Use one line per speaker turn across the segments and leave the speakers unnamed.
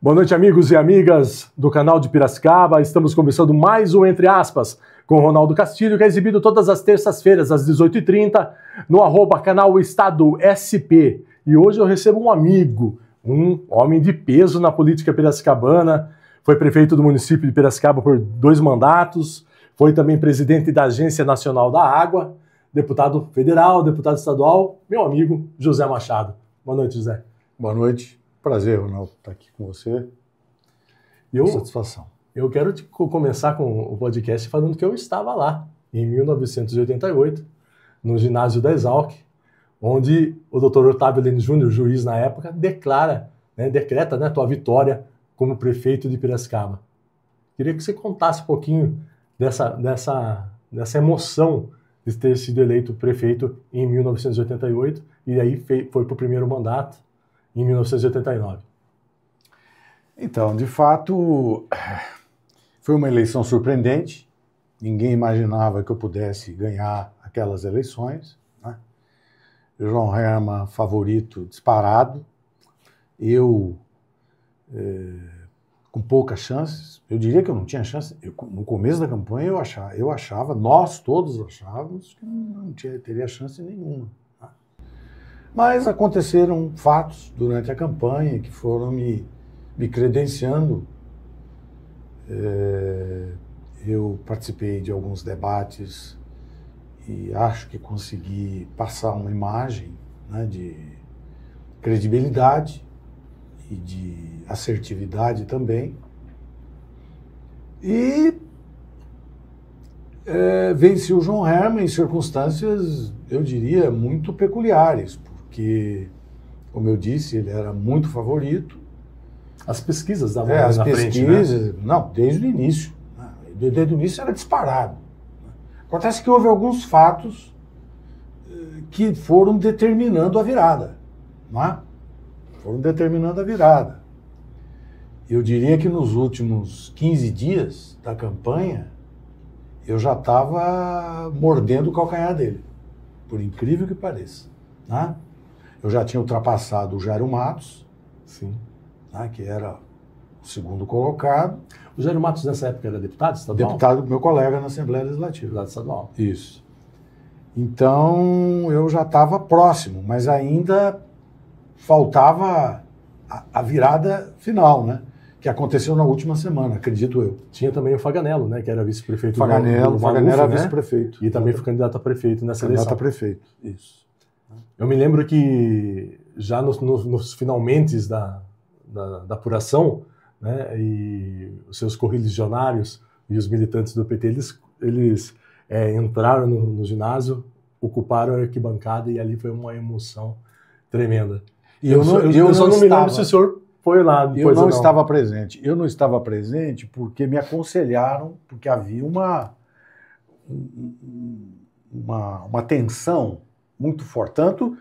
Boa noite, amigos e amigas do canal de Piracicaba. Estamos começando mais um Entre Aspas com o Ronaldo Castilho, que é exibido todas as terças-feiras às 18h30 no @canal Estado SP. E hoje eu recebo um amigo, um homem de peso na política piracicabana. Foi prefeito do município de Piracicaba por 2 mandatos, foi também presidente da Agência Nacional da Água, deputado federal, deputado estadual, meu amigo José Machado. Boa noite, José.
Boa noite. Prazer, Ronaldo, estar aqui com você. Satisfação.
Eu quero começar com o podcast falando que eu estava lá, em 1988, no ginásio da Exalc, onde o Dr. Otávio Heleno Júnior, juiz na época, decreta tua vitória como prefeito de Piracicaba. Queria que você contasse um pouquinho dessa emoção de ter sido eleito prefeito em 1988 e aí foi para o primeiro mandato em 1989.
Então, de fato, foi uma eleição surpreendente. Ninguém imaginava que eu pudesse ganhar aquelas eleições, né? João Herman, favorito disparado. Eu, com poucas chances. Eu diria que eu não tinha chance. No começo da campanha, eu achava, nós todos achávamos que não teria chance nenhuma. Mas aconteceram fatos durante a campanha que foram me credenciando. Eu participei de alguns debates e acho que consegui passar uma imagem, né, de credibilidade e de assertividade também. E venci o João Herman em circunstâncias, eu diria, muito peculiares, porque, como eu disse, ele era muito favorito.
As pesquisas davam
as
na
pesquisas,
frente, né?
Não, desde o início. Desde o início era disparado. Acontece que houve alguns fatos que foram determinando a virada. Não é? Foram determinando a virada. Eu diria que nos últimos 15 dias da campanha, eu já estava mordendo o calcanhar dele, por incrível que pareça. Né? Eu já tinha ultrapassado o Jairo Matos,
sim,
né, que era o segundo colocado.
O Jairo Matos nessa época era deputado estadual?
Deputado, meu colega na Assembleia Legislativa.
Deputado estadual.
Isso. Então, eu já estava próximo, mas ainda faltava a virada final, né? Que aconteceu na última semana, acredito eu.
Tinha também o Faganello, né, que era vice-prefeito.
Faganello era vice-prefeito.
E também foi candidato a prefeito nessa eleição.
Candidato a prefeito, isso.
Eu me lembro que já nos finalmentes da apuração, né, e os seus correligionários e os militantes do PT, eles entraram no ginásio, ocuparam a arquibancada e ali foi uma emoção tremenda. E eu só não me lembro se o senhor foi lá.
Eu não estava presente. Eu não estava presente porque me aconselharam, porque havia uma tensão muito forte. Tanto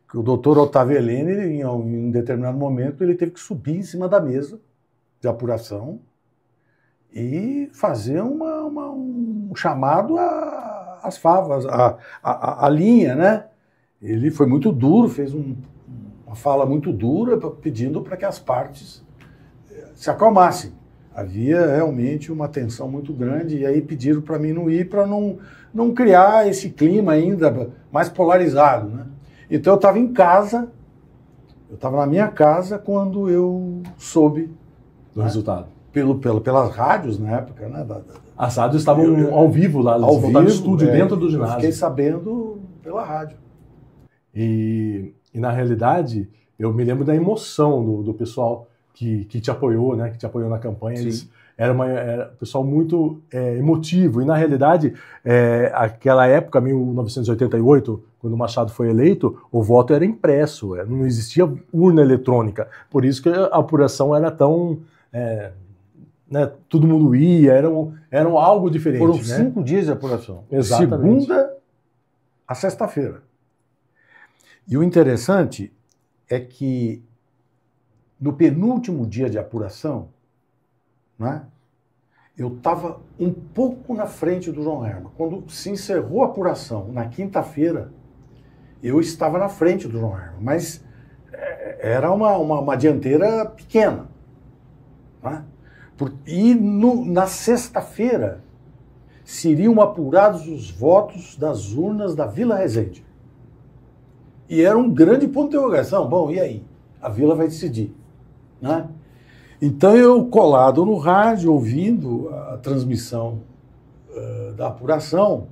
que o doutor Otávio Heleno, em um determinado momento, ele teve que subir em cima da mesa de apuração e fazer um chamado às favas, a linha, né? Ele foi muito duro, fez uma fala muito dura, pedindo para que as partes se acalmassem. Havia realmente uma tensão muito grande e aí pediram para mim não ir, para não criar esse clima ainda mais polarizado, né? Então eu estava em casa, eu estava na minha casa quando eu soube
do resultado.
Pelas rádios na época, né?
As rádios estavam ao vivo lá,
ao vivo,
estúdio dentro do ginásio.
Eu fiquei sabendo pela rádio.
E na realidade, eu me lembro da emoção do pessoal que te apoiou, né? Que te apoiou na campanha. Eles, era um pessoal muito emotivo. E na realidade, aquela época, 1988, quando o Machado foi eleito, o voto era impresso, não existia urna eletrônica. Por isso que a apuração era tão... né, todo mundo ia, era algo diferente.
Foram,
né?
5 dias de apuração.
Exatamente.
Segunda a sexta-feira. E o interessante é que no penúltimo dia de apuração, né, eu estava um pouco na frente do João Herman. Quando se encerrou a apuração na quinta-feira, eu estava na frente do João Herman, mas era uma dianteira pequena. Né? E na sexta-feira seriam apurados os votos das urnas da Vila Resende. E era um grande ponto de interrogação. Bom, e aí? A Vila vai decidir. Né? Então eu, colado no rádio, ouvindo a transmissão da apuração,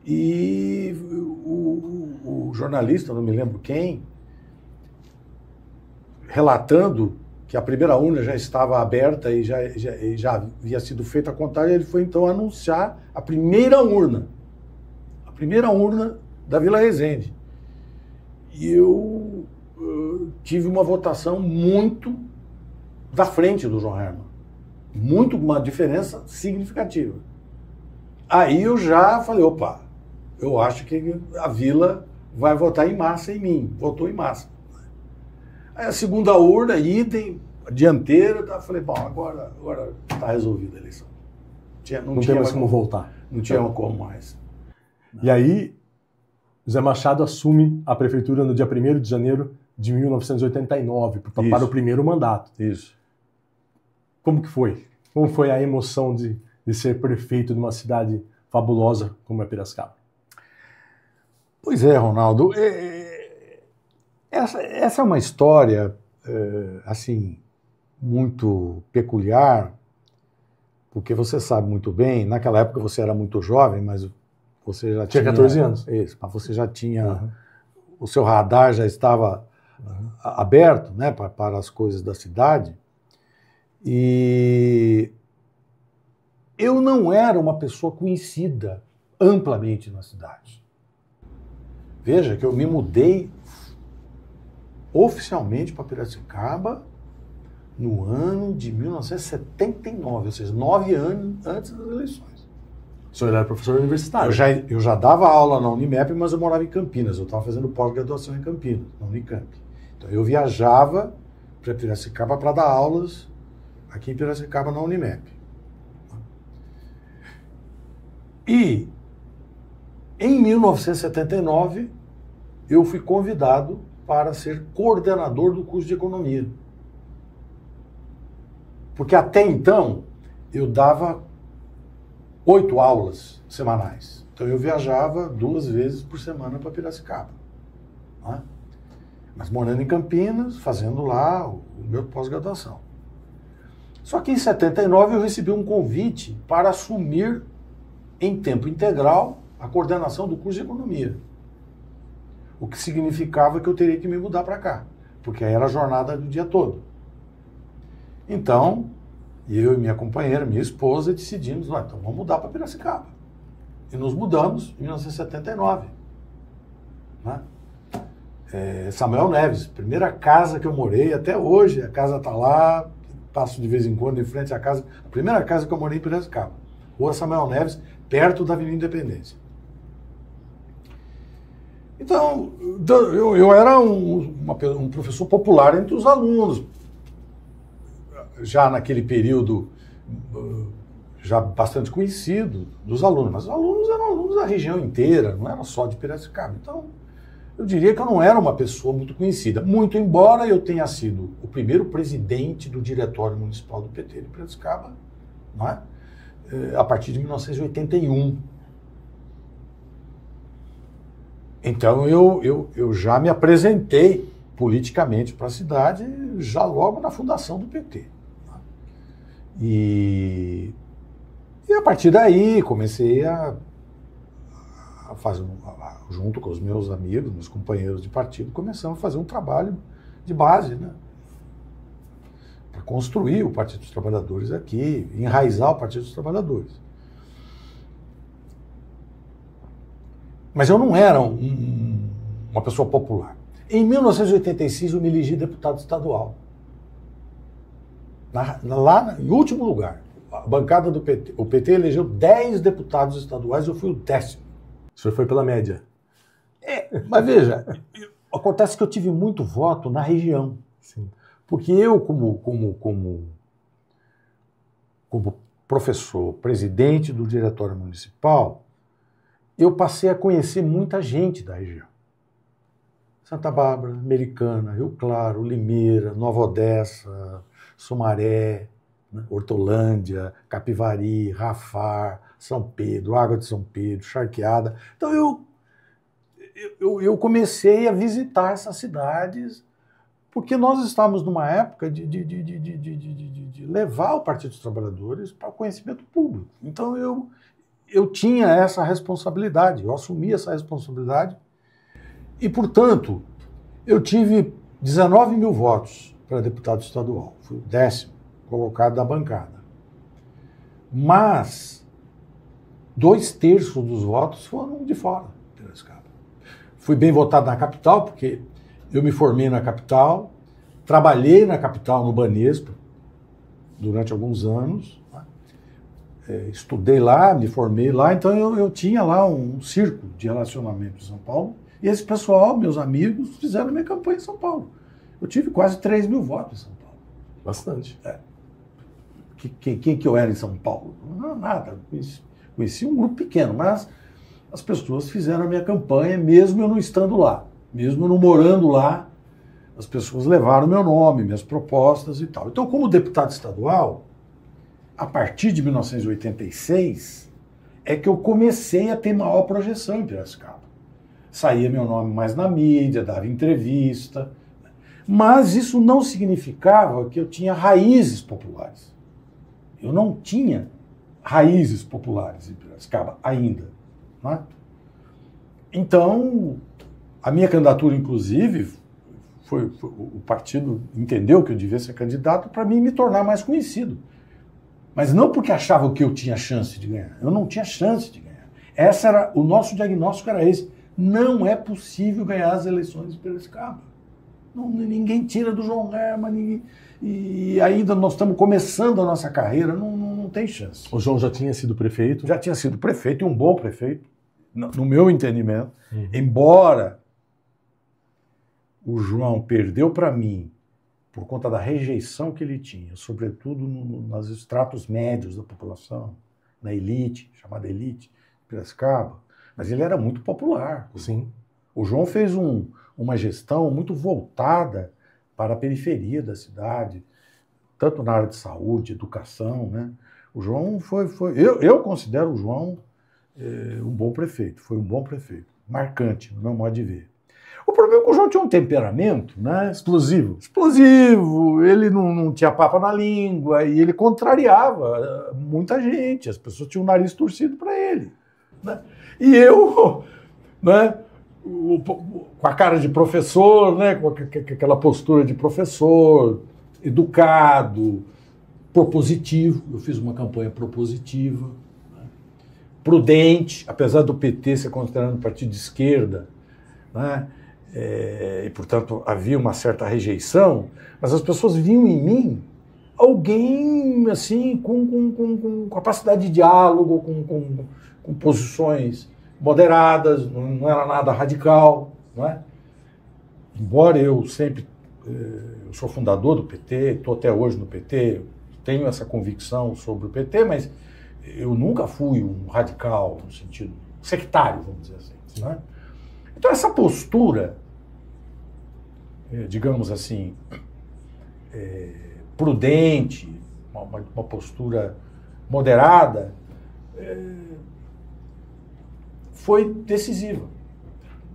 e o jornalista, não me lembro quem, relatando que a primeira urna já estava aberta e já havia sido feita a contagem, ele foi então anunciar a primeira urna da Vila Resende. E eu tive uma votação muito da frente do João Herman, uma diferença significativa. Aí eu já falei, opa, eu acho que a Vila vai votar em massa em mim, votou em massa. Aí a segunda urna, idem, a dianteira, tá? Falei, bom, agora está resolvida a eleição.
Não tinha mais como voltar.
Não tinha como mais.
E aí, José Machado assume a prefeitura no dia 1º de janeiro de 1989, para o primeiro mandato.
Isso.
Como que foi? Como foi a emoção de ser prefeito de uma cidade fabulosa como é Piracicaba?
Pois é, Ronaldo. Essa é uma história, assim, muito peculiar, porque você sabe muito bem, naquela época você era muito jovem, mas você já tinha
14 anos.
Isso, mas você já tinha, o seu radar já estava aberto, né, para as coisas da cidade, e eu não era uma pessoa conhecida amplamente na cidade. Veja que eu me mudei oficialmente para Piracicaba no ano de 1979, ou seja, 9 anos antes das eleições.
O senhor era professor universitário?
Eu já dava aula na Unimep, mas eu morava em Campinas. Eu estava fazendo pós-graduação em Campinas, na Unicamp. Então eu viajava para Piracicaba para dar aulas aqui em Piracicaba, na Unimep. E em 1979 eu fui convidado para ser coordenador do curso de economia. Porque até então eu dava 8 aulas semanais. Então eu viajava 2 vezes por semana para Piracicaba. Né? Mas morando em Campinas, fazendo lá o meu pós-graduação. Só que em 79 eu recebi um convite para assumir em tempo integral a coordenação do curso de economia. O que significava que eu teria que me mudar para cá, porque aí era a jornada do dia todo. Então, eu e minha companheira, minha esposa, decidimos, então vamos mudar para Piracicaba. E nos mudamos em 1979. Né? Samuel Neves, primeira casa que eu morei, até hoje, a casa está lá, passo de vez em quando em frente à casa, a primeira casa que eu morei em Piracicaba. Rua Samuel Neves, perto da Avenida Independência. Então, eu era um professor popular entre os alunos, já naquele período, já bastante conhecido dos alunos, mas os alunos eram alunos da região inteira, não eram só de Piracicaba. Então, eu diria que eu não era uma pessoa muito conhecida, muito embora eu tenha sido o primeiro presidente do Diretório Municipal do PT de Piracicaba, não é? A partir de 1981. Então eu já me apresentei politicamente para a cidade já logo na fundação do PT. E a partir daí comecei a fazer, junto com os meus amigos, meus companheiros de partido, começamos a fazer um trabalho de base, né? Para construir o Partido dos Trabalhadores aqui, enraizar o Partido dos Trabalhadores. Mas eu não era uma pessoa popular. Em 1986 eu me elegi deputado estadual. Lá em último lugar. A bancada do PT. O PT elegeu 10 deputados estaduais, eu fui o 10º.
O senhor foi pela média.
Mas veja, acontece que eu tive muito voto na região.
Sim.
Porque eu, como professor, presidente do Diretório Municipal, eu passei a conhecer muita gente da região. Santa Bárbara, Americana, Rio Claro, Limeira, Nova Odessa, Sumaré, né? Hortolândia, Capivari, Rafar, São Pedro, Água de São Pedro, Charqueada. Então eu comecei a visitar essas cidades porque nós estávamos numa época de levar o Partido dos Trabalhadores para o conhecimento público. Então eu tinha essa responsabilidade, eu assumi essa responsabilidade e, portanto, eu tive 19 mil votos para deputado estadual. Fui o 10º colocado da bancada. Mas 2/3 dos votos foram de fora de Piracicaba. Fui bem votado na capital, porque eu me formei na capital, trabalhei na capital, no Banespa, durante alguns anos, né? Estudei lá, me formei lá, então eu tinha lá um círculo de relacionamento em São Paulo, e esse pessoal, meus amigos, fizeram minha campanha em São Paulo. Eu tive quase 3 mil votos em São Paulo.
Bastante.
Quem que eu era em São Paulo? Não, nada, conheci um grupo pequeno, mas as pessoas fizeram a minha campanha, mesmo eu não estando lá, mesmo eu não morando lá, as pessoas levaram meu nome, minhas propostas e tal. Então, como deputado estadual, a partir de 1986, é que eu comecei a ter maior projeção em Piracicaba. Saía meu nome mais na mídia, dava entrevista, mas isso não significava que eu tinha raízes populares. Eu não tinha raízes populares em Piracicaba ainda. Né? Então, a minha candidatura, inclusive, o partido entendeu que eu devia ser candidato para mim me tornar mais conhecido. Mas não porque achava que eu tinha chance de ganhar. Eu não tinha chance de ganhar. O nosso diagnóstico era esse. Não é possível ganhar as eleições de Piracicaba. Ninguém tira do João Herman, e ainda nós estamos começando a nossa carreira, não tem chance.
O João já tinha sido prefeito?
Já tinha sido prefeito, e um bom prefeito, no meu entendimento. Embora o João perdeu para mim por conta da rejeição que ele tinha, sobretudo nos estratos médios da população, na elite, chamada elite, Piracicaba, mas ele era muito popular.
Sim.
O João fez uma gestão muito voltada para a periferia da cidade, tanto na área de saúde, educação, né? O João eu considero o João um bom prefeito, foi um bom prefeito, marcante, no meu modo de ver. O problema é que o João tinha um temperamento, né? Explosivo, ele não tinha papa na língua, e ele contrariava muita gente, as pessoas tinham o nariz torcido para ele, né? E eu, né, com a cara de professor, né, com aquela postura de professor, educado, propositivo, eu fiz uma campanha propositiva, né, prudente, apesar do PT ser considerado um partido de esquerda, né, e, portanto, havia uma certa rejeição, mas as pessoas viam em mim alguém assim com capacidade de diálogo, com posições moderadas, não era nada radical, não é? Embora eu sempre, eu sou fundador do PT, estou até hoje no PT, tenho essa convicção sobre o PT, mas eu nunca fui um radical no sentido sectário, vamos dizer assim. Não é? Então essa postura, digamos assim, prudente, uma postura moderada, foi decisiva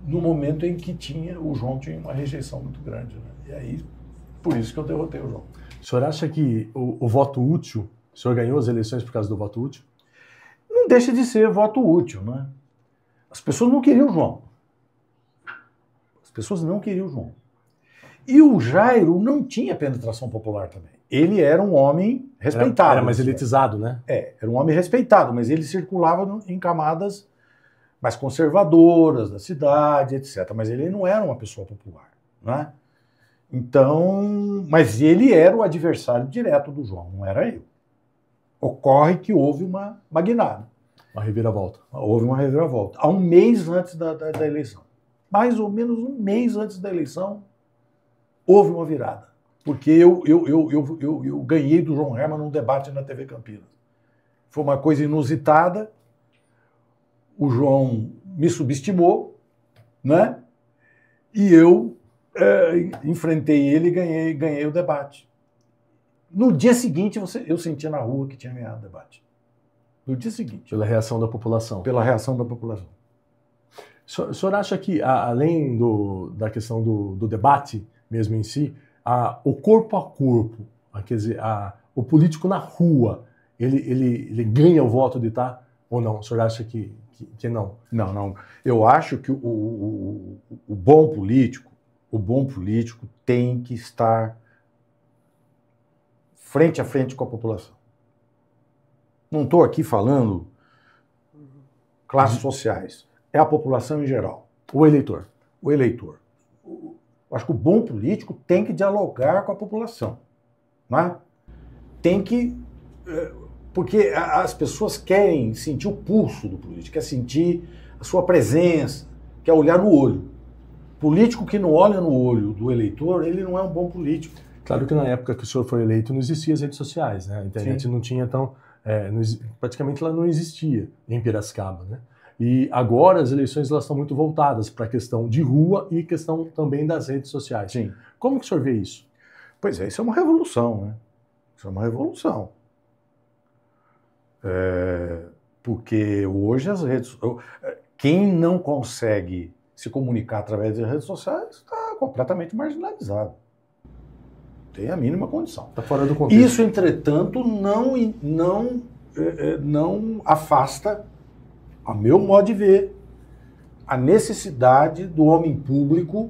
no momento em que o João tinha uma rejeição muito grande, né? E aí, por isso que eu derrotei o João.
O senhor acha que o voto útil, o senhor ganhou as eleições por causa do voto útil?
Não deixa de ser voto útil, né? As pessoas não queriam o João. As pessoas não queriam o João. E o Jairo não tinha penetração popular também. Ele era um homem respeitado.
Era mais elitizado, né?
Era um homem respeitado, mas ele circulava em camadas mais conservadoras da cidade, etc. Mas ele não era uma pessoa popular, né? Então, mas ele era o adversário direto do João, não era eu. Ocorre que houve uma guinada.
Uma reviravolta.
Houve uma reviravolta. Há um mês antes da eleição. Mais ou menos um mês antes da eleição, houve uma virada. Porque eu ganhei do João Herman num debate na TV Campinas. Foi uma coisa inusitada. O João me subestimou, né? E eu enfrentei ele e ganhei o debate. No dia seguinte, eu sentia na rua que tinha ganhado o debate. No dia seguinte.
Pela reação da população.
Pela reação da população.
O senhor acha que, além da questão do debate mesmo em si, o corpo a corpo, quer dizer, o político na rua, ele ganha o voto de estar ou não? O senhor acha que não?
Não. Eu acho que o bom político tem que estar frente a frente com a população. Não estou aqui falando classes sociais. É a população em geral.
O eleitor.
O eleitor. Eu acho que o bom político tem que dialogar com a população. Né? Tem que... Porque as pessoas querem sentir o pulso do político, quer sentir a sua presença, quer olhar no olho. Político que não olha no olho do eleitor, ele não é um bom político.
Claro que na época que o senhor foi eleito não existiam as redes sociais, né? A internet não tinha tão... praticamente ela não existia em Piracicaba, né? E agora as eleições elas estão muito voltadas para a questão de rua e questão também das redes sociais.
Sim.
Como que o senhor vê isso?
Pois é, isso é uma revolução, né? Isso é uma revolução. Porque hoje as redes... Quem não consegue se comunicar através das redes sociais está completamente marginalizado. Tem a mínima condição.
Está fora do contexto.
Isso, entretanto, não afasta, a meu modo de ver, a necessidade do homem público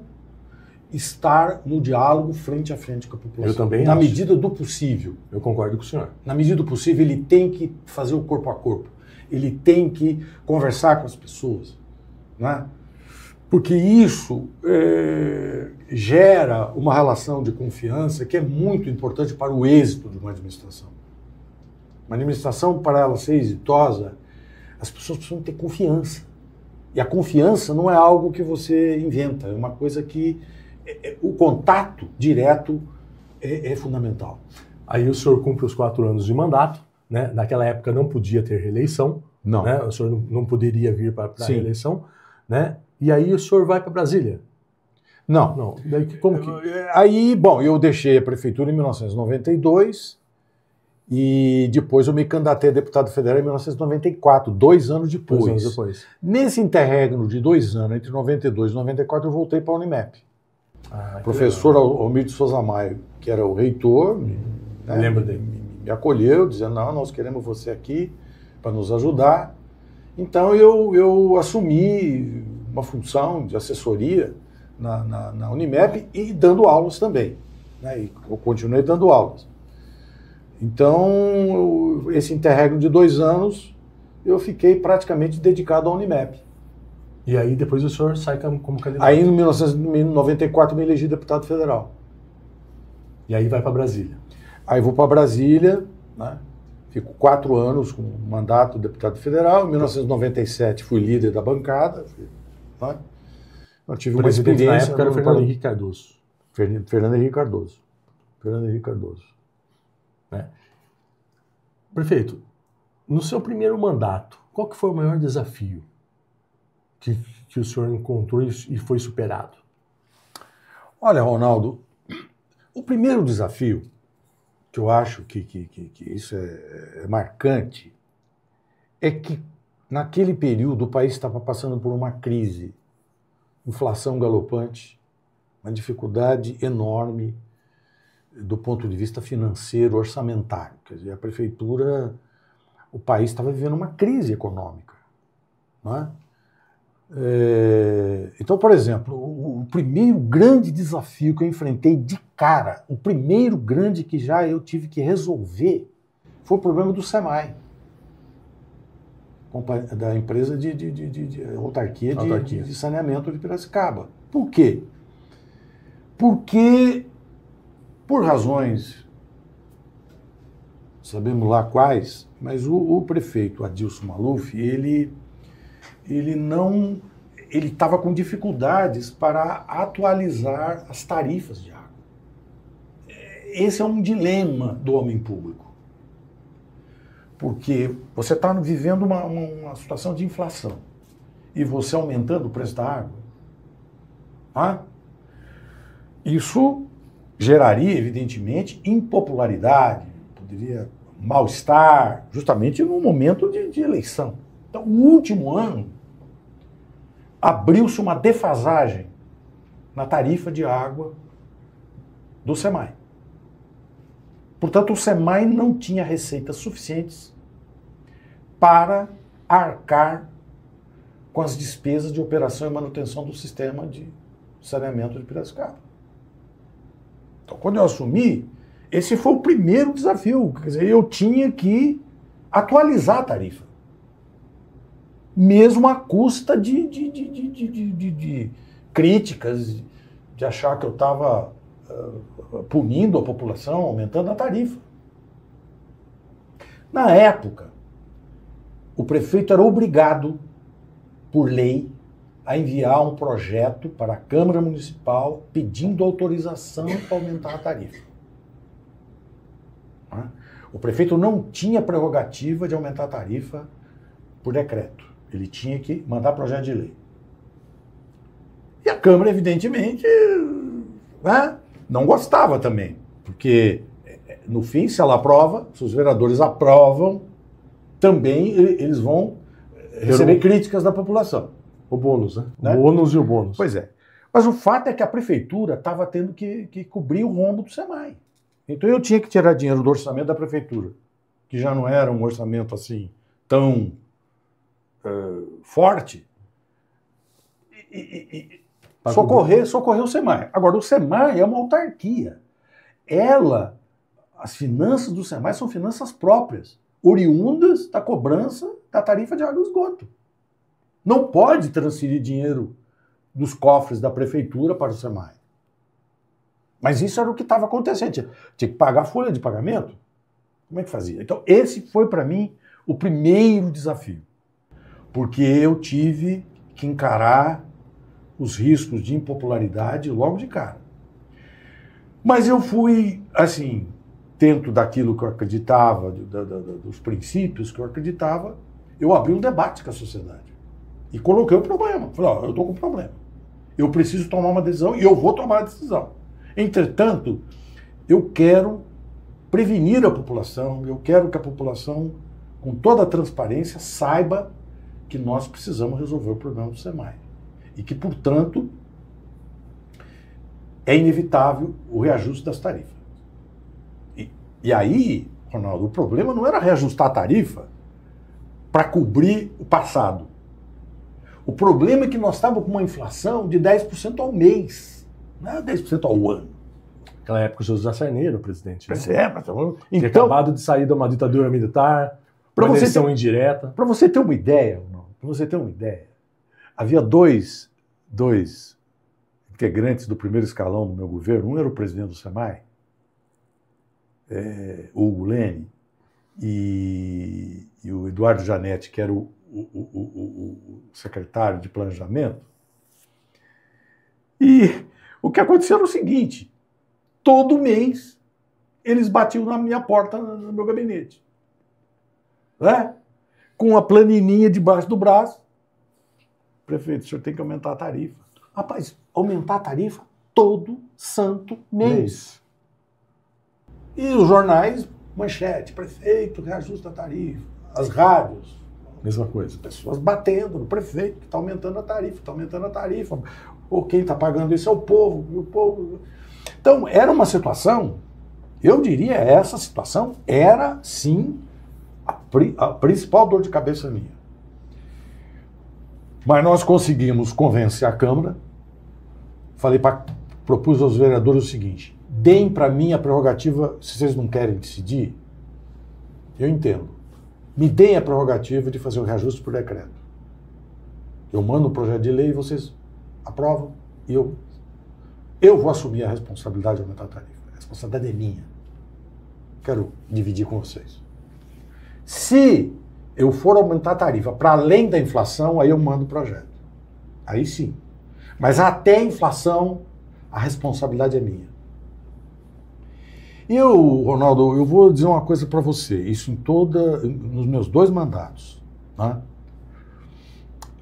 estar no diálogo frente a frente com a população.
Eu também
na
acho.
medida do possível.
Eu concordo com o senhor.
Na medida do possível, ele tem que fazer o corpo a corpo. Ele tem que conversar com as pessoas. Né? Porque isso gera uma relação de confiança que é muito importante para o êxito de uma administração. Uma administração, para ela ser exitosa, as pessoas precisam ter confiança. E a confiança não é algo que você inventa, é uma coisa que o contato direto é fundamental.
Aí o senhor cumpre os 4 anos de mandato, né? Naquela época não podia ter reeleição,
não.
Né? O senhor não poderia vir para a reeleição, né? E aí o senhor vai para Brasília?
Não.
Daí, como que...
Aí, bom, eu deixei a prefeitura em 1992 e depois eu me candidatei a deputado federal em 1994, 2 anos depois.
2 anos depois.
Nesse interregno de 2 anos, entre 92 e 94, eu voltei para a Unimep. O professor Almir de Souza Maio, que era o reitor, me acolheu, dizendo, não, nós queremos você aqui para nos ajudar. Então eu assumi uma função de assessoria na Unimep e dando aulas também. Né? E eu continuei dando aulas. Então, esse interregno de 2 anos, eu fiquei praticamente dedicado à Unimep.
E aí depois o senhor sai como candidato?
Aí em 1994 me elegi deputado federal.
E aí vai para Brasília?
Aí vou para Brasília, né? Fico 4 anos com o mandato de deputado federal. Em 1997 fui líder da bancada. Né? Eu tive uma experiência...
Na época era o Fernando Henrique Cardoso.
Fernando Henrique Cardoso. Fernando Henrique Cardoso.
Prefeito, no seu primeiro mandato, qual que foi o maior desafio que o senhor encontrou e foi superado?
Olha, Ronaldo, o primeiro desafio, que eu acho que isso é marcante, é que naquele período o país estava passando por uma crise, inflação galopante, uma dificuldade enorme do ponto de vista financeiro, orçamentário. Quer dizer, a prefeitura, o país estava vivendo uma crise econômica. Não é? Então, por exemplo, o primeiro grande desafio que eu enfrentei de cara, o primeiro grande que já eu tive que resolver, foi o problema do SEMAI, da empresa de autarquia de saneamento de Piracicaba. Por quê? Porque, por razões, sabemos lá quais, mas o prefeito Adilson Maluf, ele estava com dificuldades para atualizar as tarifas de água. Esse é um dilema do homem público. Porque você está vivendo uma situação de inflação e você aumentando o preço da água. Tá? Isso geraria, evidentemente, impopularidade diria, mal-estar, justamente no momento de eleição. Então, no último ano, abriu-se uma defasagem na tarifa de água do SEMAI. Portanto, o SEMAI não tinha receitas suficientes para arcar com as despesas de operação e manutenção do sistema de saneamento de Piracicaba. Então, quando eu assumi, esse foi o primeiro desafio. Quer dizer, eu tinha que atualizar a tarifa. Mesmo à custa de críticas, de achar que eu estava punindo a população, aumentando a tarifa. Na época, o prefeito era obrigado, por lei, a enviar um projeto para a Câmara Municipal pedindo autorização para aumentar a tarifa. O prefeito não tinha prerrogativa de aumentar a tarifa por decreto. Ele tinha que mandar projeto de lei. E a Câmara, evidentemente, não gostava também. Porque, no fim, se ela aprova, se os vereadores aprovam, também eles vão receber críticas da população.
O bônus, né? O bônus e o bônus.
Pois é. Mas o fato é que a prefeitura estava tendo que cobrir o rombo do SEMAI. Então eu tinha que tirar dinheiro do orçamento da prefeitura, que já não era um orçamento assim tão forte, e socorrer o SEMAI. Agora, o SEMAI é uma autarquia. As finanças do SEMAI são finanças próprias, oriundas da cobrança da tarifa de água e esgoto. Não pode transferir dinheiro dos cofres da prefeitura para o SEMAI. Mas isso era o que estava acontecendo. Tinha que pagar a folha de pagamento. Como é que fazia? Então, esse foi, para mim, o primeiro desafio. Porque eu tive que encarar os riscos de impopularidade logo de cara. Mas eu fui, assim, dentro daquilo que eu acreditava, dos princípios que eu acreditava, eu abri um debate com a sociedade. E coloquei o problema. Falei, eu estou com um problema. Eu preciso tomar uma decisão e eu vou tomar a decisão. Entretanto, eu quero prevenir a população, eu quero que a população, com toda a transparência, saiba que nós precisamos resolver o problema do SEMAI. E que, portanto, é inevitável o reajuste das tarifas. E aí, Ronaldo, o problema não era reajustar a tarifa para cobrir o passado. O problema é que nós estávamos com uma inflação de 10% ao mês, não é 10% ao ano.
Naquela época o José Sarney era o presidente. Né?
Tinha
acabado de sair de uma ditadura militar, uma eleição indireta.
Para você ter uma ideia, havia dois integrantes do primeiro escalão do meu governo. Um era o presidente do SEMAI, o Hugo Lene, e o Eduardo Janetti, que era o secretário de planejamento. E o que aconteceu era o seguinte: todo mês eles batiam na minha porta, no meu gabinete, né? Com a planininha debaixo do braço. Prefeito, o senhor tem que aumentar a tarifa. Rapaz, aumentar a tarifa todo santo mês. E os jornais, manchete, prefeito, reajusta a tarifa. As rádios,
mesma coisa.
Pessoas batendo no prefeito, que está aumentando a tarifa, Ou quem está pagando isso é o povo. Então, era uma situação, eu diria, essa situação era, sim, a principal dor de cabeça minha. Mas nós conseguimos convencer a Câmara, propus aos vereadores o seguinte: deem para mim a prerrogativa, se vocês não querem decidir, eu entendo. Me deem a prerrogativa de fazer o reajuste por decreto. Eu mando um projeto de lei e vocês aprovam e eu vou assumir a responsabilidade de aumentar a tarifa. A responsabilidade é minha. Quero dividir com vocês. Se eu for aumentar a tarifa para além da inflação, aí eu mando o projeto. Aí sim. Mas até a inflação, a responsabilidade é minha. E Ronaldo, eu vou dizer uma coisa para você, isso nos meus 2 mandatos, né?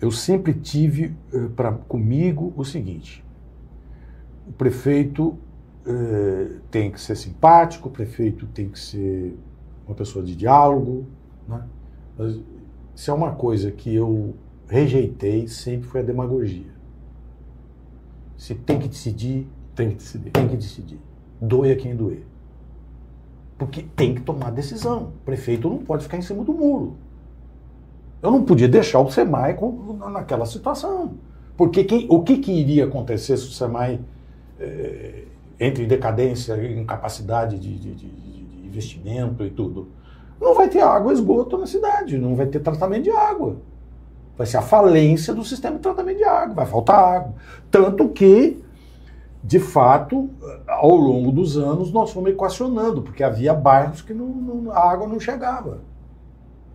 Eu sempre tive comigo o seguinte: o prefeito tem que ser simpático, o prefeito tem que ser uma pessoa de diálogo, né? Mas se é uma coisa que eu rejeitei, sempre foi a demagogia. Se tem que decidir,
Tem que decidir.
tem que decidir. Doa quem doer. Porque tem que tomar decisão. O prefeito não pode ficar em cima do muro. Eu não podia deixar o SEMAI naquela situação. Porque o que iria acontecer se o SEMAI entre em decadência, em capacidade de investimento e tudo? Não vai ter água e esgoto na cidade, não vai ter tratamento de água. Vai ser a falência do sistema de tratamento de água, vai faltar água. Tanto que, de fato, ao longo dos anos, nós fomos equacionando, porque havia bairros que a água não chegava.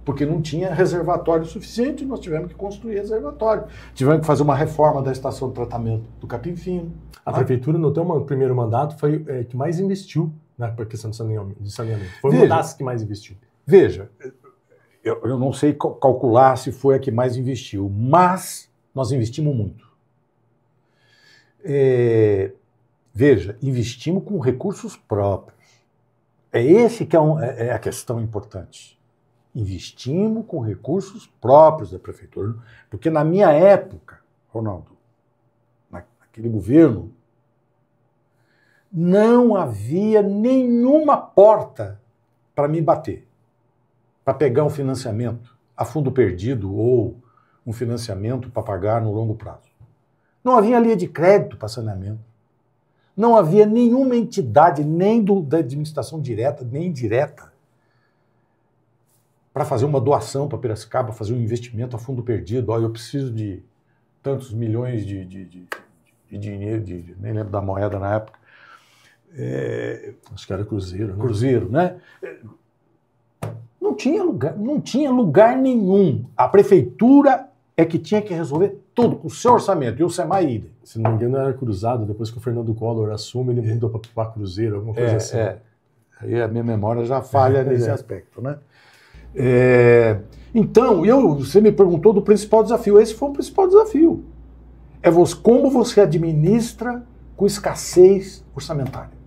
Porque não tinha reservatório suficiente, nós tivemos que construir reservatório. Tivemos que fazer uma reforma da estação de tratamento do Capim Fino.
A prefeitura, no teu primeiro mandato, foi que mais investiu na questão de saneamento. Foi uma das que mais investiu.
Veja, eu não sei calcular se foi a que mais investiu, mas nós investimos muito. Veja, investimos com recursos próprios. É esse que é a questão importante. Investimos com recursos próprios da prefeitura. Porque na minha época, Ronaldo, naquele governo, não havia nenhuma porta para me bater, para pegar um financiamento a fundo perdido ou um financiamento para pagar no longo prazo. Não havia linha de crédito para saneamento. Não havia nenhuma entidade, nem da administração direta, nem indireta, para fazer uma doação para Piracicaba, fazer um investimento a fundo perdido. Olha, eu preciso de tantos milhões de dinheiro, nem lembro da moeda na época.
Acho que era Cruzeiro, né?
Cruzeiro, né? Não tinha lugar nenhum. A prefeitura é que tinha que resolver tudo com o seu orçamento, e o SEMAI idem.
Se não me engano, era Cruzado, depois que o Fernando Collor assume, ele mudou para Cruzeiro, alguma coisa assim.
Aí a minha memória já falha nesse aspecto, né? Então, você me perguntou do principal desafio. Esse foi o principal desafio. Como você administra com escassez orçamentária.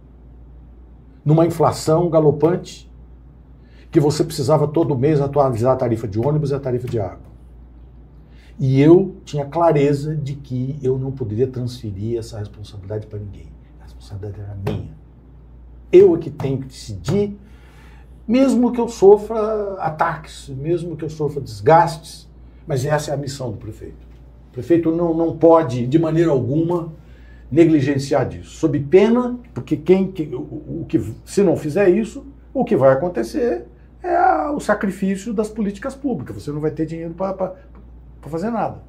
Numa inflação galopante, que você precisava todo mês atualizar a tarifa de ônibus e a tarifa de água. E eu tinha clareza de que eu não poderia transferir essa responsabilidade para ninguém. A responsabilidade era minha. Eu é que tenho que decidir, mesmo que eu sofra ataques, mesmo que eu sofra desgastes, mas essa é a missão do prefeito. O prefeito não pode, de maneira alguma, negligenciar disso, sob pena, porque se não fizer isso, o que vai acontecer é o sacrifício das políticas públicas. Você não vai ter dinheiro para fazer nada.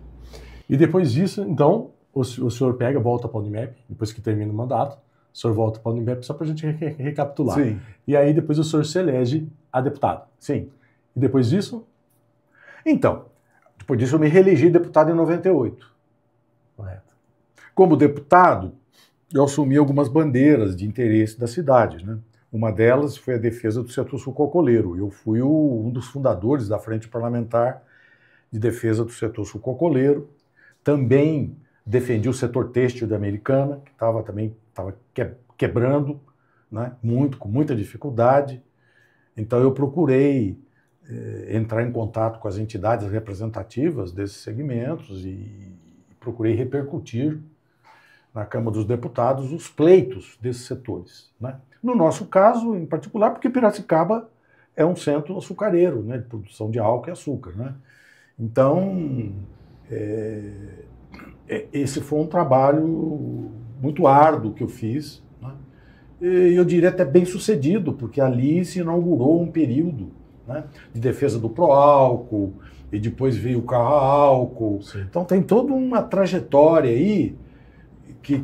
E depois disso, então, o senhor volta para a Unimap, depois que termina o mandato, o senhor volta para a Unimap, só para a gente recapitular.
Sim.
E aí depois o senhor se elege a deputado.
Sim.
E depois disso?
Então, depois disso eu me reelegi deputado em 98.
Correto.
Como deputado, eu assumi algumas bandeiras de interesse da cidade, né? Uma delas foi a defesa do setor sucrocoleiro. Eu fui um dos fundadores da Frente Parlamentar de Defesa do Setor Sucrocoleiro. Também defendi o setor têxtil da Americana, que estava quebrando, né? Com muita dificuldade. Então eu procurei entrar em contato com as entidades representativas desses segmentos e procurei repercutir na Câmara dos Deputados os pleitos desses setores, né? No nosso caso, em particular, porque Piracicaba é um centro açucareiro, né, de produção de álcool e açúcar, né? Então, esse foi um trabalho muito árduo que eu fiz, né? E eu diria até bem sucedido, porque ali se inaugurou um período, né, de defesa do pró-álcool, e depois veio o carro a álcool. Sim. Então tem toda uma trajetória aí que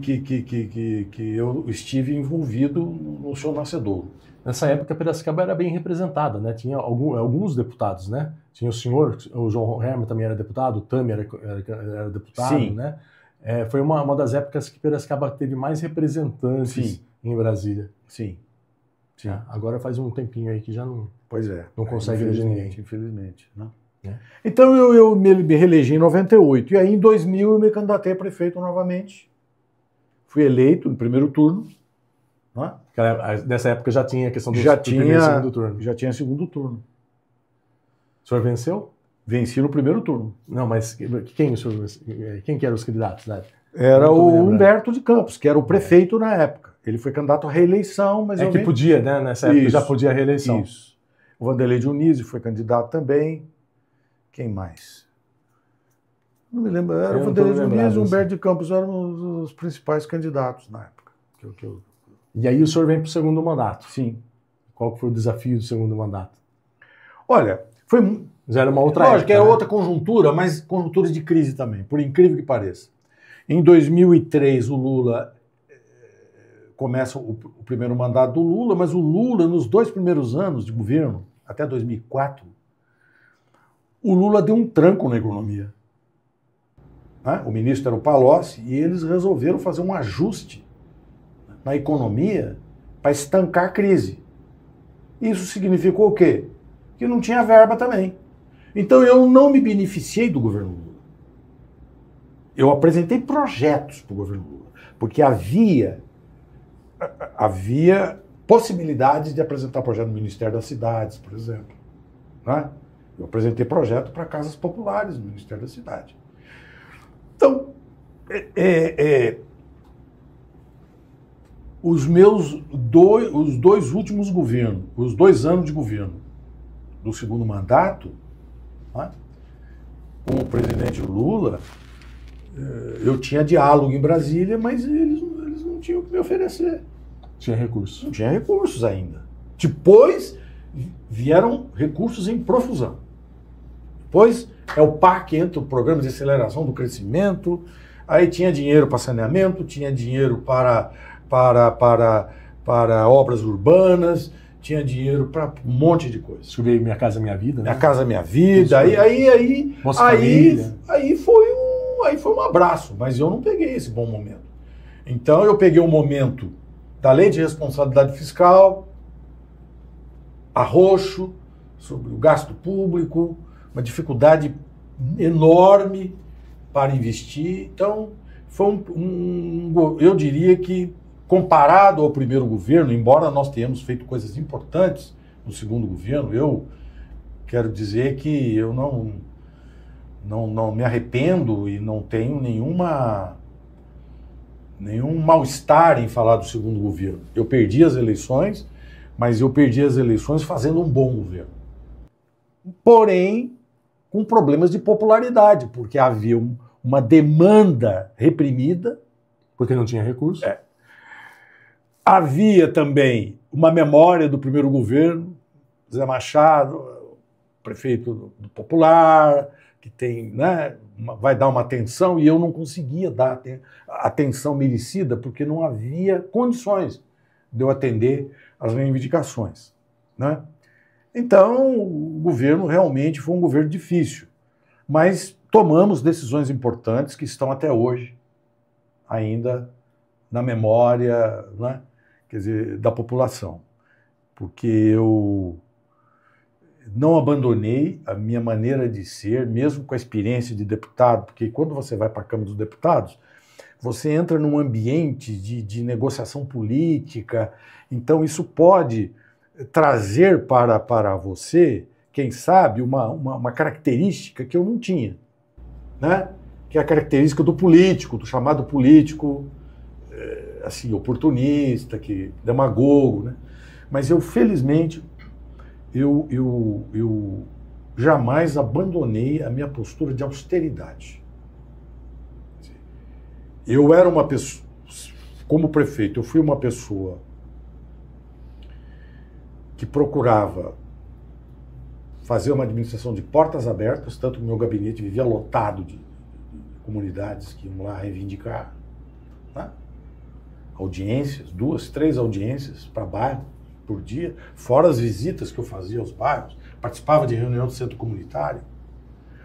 eu estive envolvido no seu nascedouro.
Nessa época, Piracicaba era bem representada, né? Tinha alguns deputados, né? Tinha o senhor, o João Herman também era deputado, o Tami era deputado, sim, né? Foi uma das épocas que Piracicaba teve mais representantes, sim, em Brasília.
Sim.
Sim. Agora faz um tempinho aí que já não,
pois é,
não consegue eleger ninguém.
Infelizmente, né? Então eu me reelegi em 98, e aí em 2000 eu me candidatei a prefeito novamente. Fui eleito no primeiro turno, Não é?
Nessa época já tinha a questão do
primeiro
e segundo turno.
Já tinha segundo turno.
O senhor venceu?
Venci no primeiro turno.
Não, mas quem que eram os candidatos, né?
Era o Humberto de Campos, que era o prefeito na época. Ele foi candidato à reeleição, mas...
podia, né? Nessa época já podia a reeleição.
Isso. O Vanderlei Dionísio foi candidato também. Quem mais? Não me lembro. Era o Vanderlei Dionísio e o Humberto de Campos eram os principais candidatos na época.
E aí o senhor vem para o segundo mandato.
Sim.
Qual foi o desafio do segundo mandato?
Olha, foi...
Já era uma outra
Lógico,
época,
era outra conjuntura, mas conjuntura de crise também, por incrível que pareça. Em 2003, o Lula começa o primeiro mandato do Lula, mas o Lula, nos 2 primeiros anos de governo, até 2004, o Lula deu um tranco na economia. Né? O ministro era o Palocci e eles resolveram fazer um ajuste na economia para estancar a crise. Isso significou o quê? Que não tinha verba também. Então eu não me beneficiei do governo Lula. Eu apresentei projetos para o governo Lula, porque havia possibilidades de apresentar projeto no Ministério das Cidades, por exemplo. Né? Eu apresentei projeto para casas populares no Ministério da Cidade. Então, os dois últimos governos, os 2 anos de governo do segundo mandato, né, com o presidente Lula, eu tinha diálogo em Brasília, mas eles não tinham o que me oferecer.
Tinha recursos.
Não tinha recursos ainda. Depois vieram recursos em profusão. Depois é o PAC, entra o Programa de Aceleração do Crescimento, aí tinha dinheiro para saneamento, tinha dinheiro para obras urbanas, tinha dinheiro para um monte de coisa.
Descobri Minha Casa Minha Vida, né?
Minha Casa Minha Vida, aí foi um abraço, mas eu não peguei esse bom momento. Então eu peguei o momento da Lei de Responsabilidade Fiscal, arroxo sobre o gasto público, uma dificuldade enorme para investir. Então foi eu diria que, comparado ao primeiro governo, embora nós tenhamos feito coisas importantes no segundo governo, eu quero dizer que eu não me arrependo e não tenho nenhum mal-estar em falar do segundo governo. Eu perdi as eleições, mas eu perdi as eleições fazendo um bom governo. Porém, com problemas de popularidade, porque havia uma demanda reprimida.
Porque não tinha recurso.
Havia também uma memória do primeiro governo, Zé Machado, prefeito do Popular, que tem, né, vai dar uma atenção, e eu não conseguia dar a atenção merecida porque não havia condições de eu atender as reivindicações. Né? Então, o governo realmente foi um governo difícil, mas tomamos decisões importantes que estão até hoje ainda na memória, né, quer dizer, da população, porque eu não abandonei a minha maneira de ser, mesmo com a experiência de deputado, porque quando você vai para a Câmara dos Deputados, você entra num ambiente de negociação política, então isso pode trazer para você, quem sabe, uma característica que eu não tinha, né? Que é a característica do político, do chamado político assim, oportunista, demagogo, né? Mas eu, felizmente, eu jamais abandonei a minha postura de austeridade. Eu era uma pessoa, como prefeito, eu fui uma pessoa que procurava fazer uma administração de portas abertas, tanto que o meu gabinete vivia lotado de comunidades que iam lá reivindicar, né? Audiências, 2, 3 audiências para bairro por dia, fora as visitas que eu fazia aos bairros, participava de reunião do centro comunitário,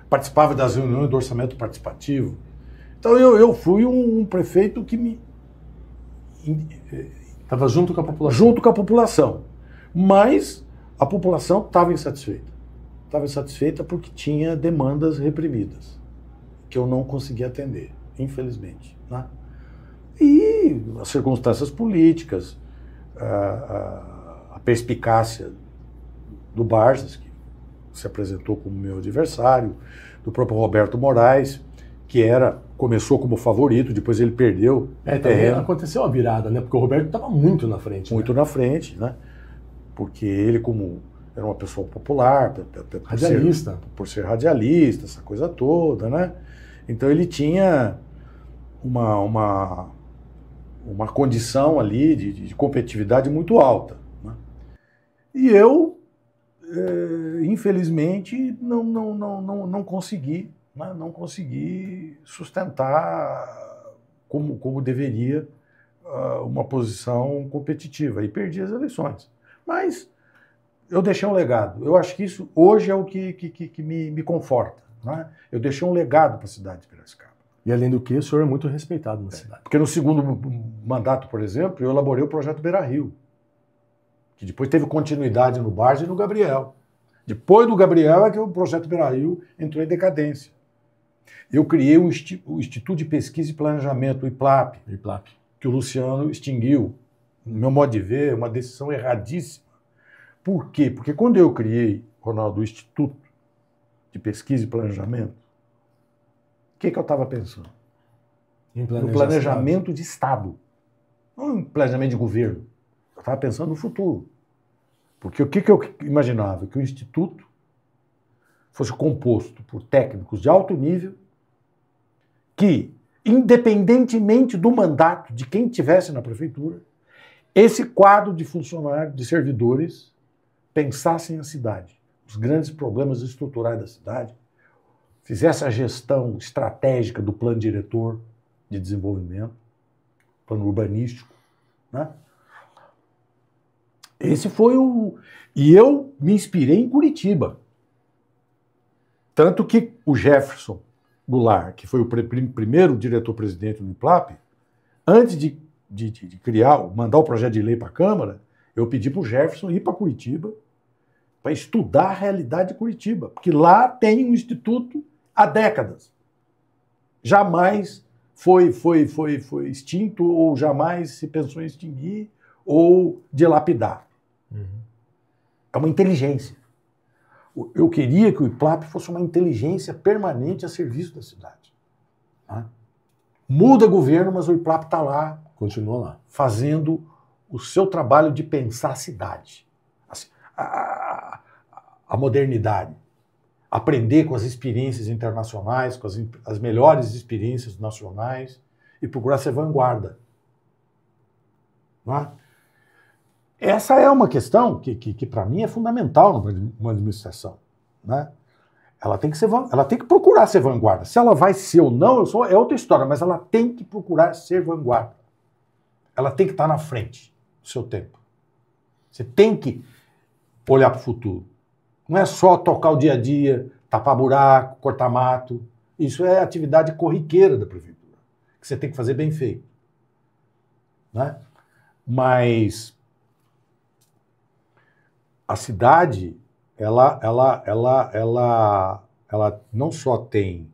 participava das reuniões do orçamento participativo. Então eu fui um prefeito que
estava junto com a população.
Junto com a população. Mas a população estava insatisfeita. Estava insatisfeita porque tinha demandas reprimidas, que eu não conseguia atender, infelizmente. Né? E as circunstâncias políticas a perspicácia do Barzas, que se apresentou como meu adversário, do próprio Roberto Moraes, que começou como favorito, depois ele perdeu terreno.
Aconteceu a virada, né? Porque o Roberto estava muito na frente.
Muito na frente, né? Porque ele, como era uma pessoa popular,
radialista.
Por ser radialista, essa coisa toda, né? Então ele tinha uma condição ali de competitividade muito alta, né? E eu, infelizmente, não consegui, né? Não consegui sustentar como deveria uma posição competitiva e perdi as eleições. Mas eu deixei um legado. Eu acho que isso hoje é o que me conforta, né? Eu deixei um legado para a cidade de Piracicaba.
E além do que, o senhor é muito respeitado na cidade.
Porque no segundo mandato, por exemplo, eu elaborei o projeto Beira-Rio, que depois teve continuidade no Barzas e no Gabriel. Depois do Gabriel é que o projeto Beira-Rio entrou em decadência. Eu criei o Instituto de Pesquisa e Planejamento, o IPLAP, que o Luciano extinguiu. No meu modo de ver, é uma decisão erradíssima. Por quê? Porque quando eu criei, Ronaldo, o Instituto de Pesquisa e Planejamento, o que eu estava pensando? No planejamento de Estado. Não em planejamento de governo. Eu estava pensando no futuro. Porque o que eu imaginava? Que o Instituto fosse composto por técnicos de alto nível que, independentemente do mandato de quem estivesse na prefeitura, esse quadro de funcionários, de servidores, pensassem a cidade, os grandes problemas estruturais da cidade, fizesse a gestão estratégica do plano diretor de desenvolvimento, plano urbanístico, né? Esse foi o... E eu me inspirei em Curitiba. Tanto que o Jefferson Goulart, que foi o primeiro diretor-presidente do IPLAP, antes de mandar o projeto de lei para a Câmara, eu pedi para o Jefferson ir para Curitiba para estudar a realidade de Curitiba, porque lá tem um instituto há décadas. Jamais foi extinto ou jamais se pensou em extinguir ou dilapidar. É uma inteligência. Eu queria que o IPLAP fosse uma inteligência permanente a serviço da cidade. Tá? Muda governo, mas o IPLAP está lá.
Continua lá.
Fazendo o seu trabalho de pensar a cidade. Assim, a modernidade. Aprender com as experiências internacionais, com as melhores experiências nacionais e procurar ser vanguarda. Tá? Essa é uma questão que para mim é fundamental numa administração, né? Ela tem que procurar ser vanguarda. Se ela vai ser ou não, é outra história, mas ela tem que procurar ser vanguarda. Ela tem que estar na frente do seu tempo. Você tem que olhar para o futuro. Não é só tocar o dia a dia, tapar buraco, cortar mato. Isso é atividade corriqueira da prefeitura, que você tem que fazer bem feito, né? Mas a cidade, ela não só tem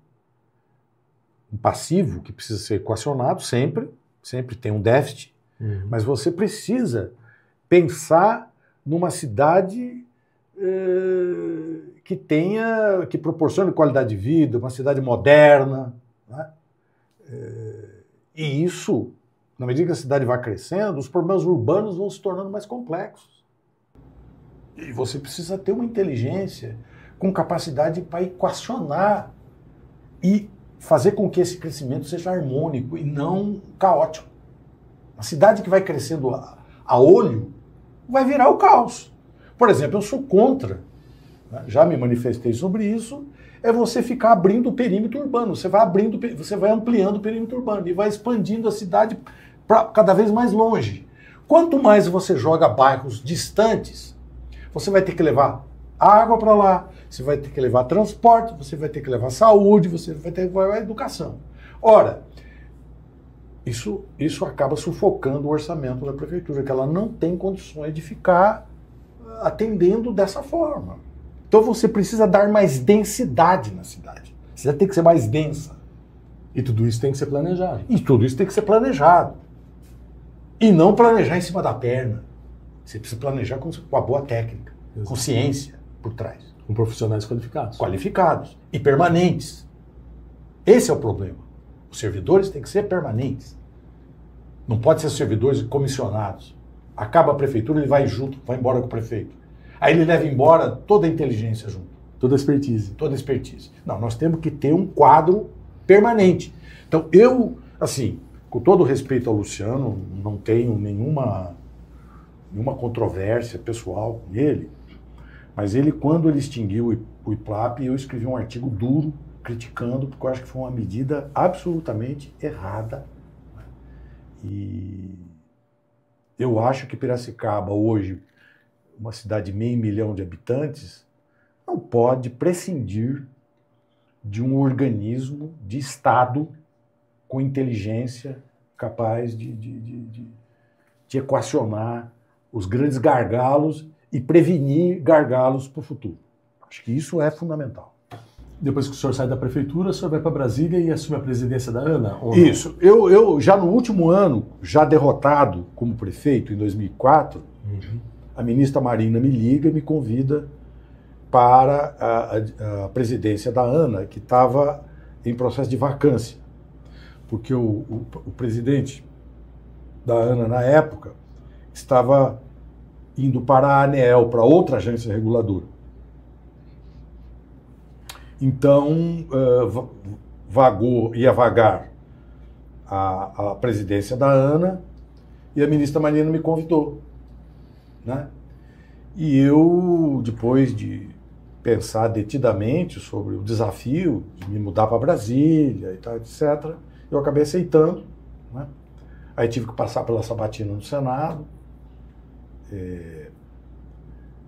um passivo que precisa ser equacionado sempre tem um déficit, mas você precisa pensar numa cidade que proporcione qualidade de vida, uma cidade moderna, né? E isso, na medida que a cidade vai crescendo, os problemas urbanos vão se tornando mais complexos. E você precisa ter uma inteligência com capacidade para equacionar e fazer com que esse crescimento seja harmônico e não caótico. A cidade que vai crescendo a olho vai virar o caos. Por exemplo, eu sou contra, né, já me manifestei sobre isso, é você ficar abrindo o perímetro urbano. Você vai ampliando o perímetro urbano e vai expandindo a cidade para cada vez mais longe. Quanto mais você joga bairros distantes, você vai ter que levar água para lá, você vai ter que levar transporte, você vai ter que levar saúde, você vai ter que levar educação. Ora, isso acaba sufocando o orçamento da prefeitura, que ela não tem condições de ficar atendendo dessa forma. Então você precisa dar mais densidade na cidade. A cidade tem que ser mais densa.
E tudo isso tem que ser planejado.
E tudo isso tem que ser planejado. E não planejar em cima da perna. Você precisa planejar com uma boa técnica, com ciência por trás.
Com profissionais qualificados.
Qualificados e permanentes. Esse é o problema. Os servidores têm que ser permanentes. Não pode ser servidores comissionados. Acaba a prefeitura, ele vai junto, vai embora com o prefeito. Aí ele leva embora toda a inteligência junto.
Toda a expertise.
Toda a expertise. Não, nós temos que ter um quadro permanente. Então, eu, assim, com todo respeito ao Luciano, não tenho nenhuma controvérsia pessoal com ele, mas ele, quando ele extinguiu o IPLAP, eu escrevi um artigo duro, criticando, porque eu acho que foi uma medida absolutamente errada. E eu acho que Piracicaba, hoje, uma cidade de 500 mil de habitantes, não pode prescindir de um organismo de Estado com inteligência capaz de equacionar os grandes gargalos e prevenir gargalos para o futuro. Acho que isso é fundamental.
Depois que o senhor sai da prefeitura, o senhor vai para Brasília e assume a presidência da ANA?
Isso. Eu já no último ano, já derrotado como prefeito, em 2004, a ministra Marina me liga e me convida para a presidência da ANA, que estava em processo de vacância. Porque o presidente da ANA, na época, estava indo para a ANEEL, para outra agência reguladora. Então, ia vagar a presidência da ANA e a ministra Marina me convidou, né? E eu, depois de pensar detidamente sobre o desafio de me mudar para Brasília e tal, etc., eu acabei aceitando, né? Aí tive que passar pela sabatina no Senado.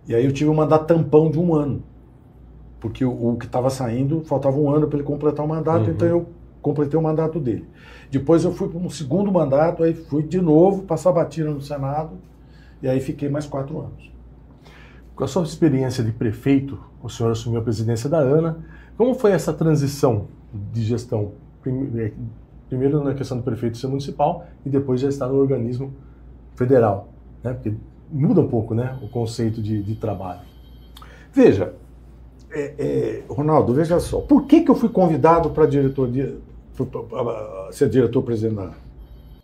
E aí eu tive um mandato tampão de 1 ano. Porque o que estava saindo, faltava 1 ano para ele completar o mandato, então eu completei o mandato dele. Depois eu fui para um segundo mandato, aí fui de novo para a sabatina no Senado, e aí fiquei mais 4 anos.
Com a sua experiência de prefeito, o senhor assumiu a presidência da ANA. Como foi essa transição de gestão? Primeiro na questão do prefeito ser municipal e depois já estar no organismo federal, né? Porque muda um pouco, né, o conceito de trabalho.
Veja, Ronaldo, veja só, por que eu fui convidado para ser diretor-presidente da ANA?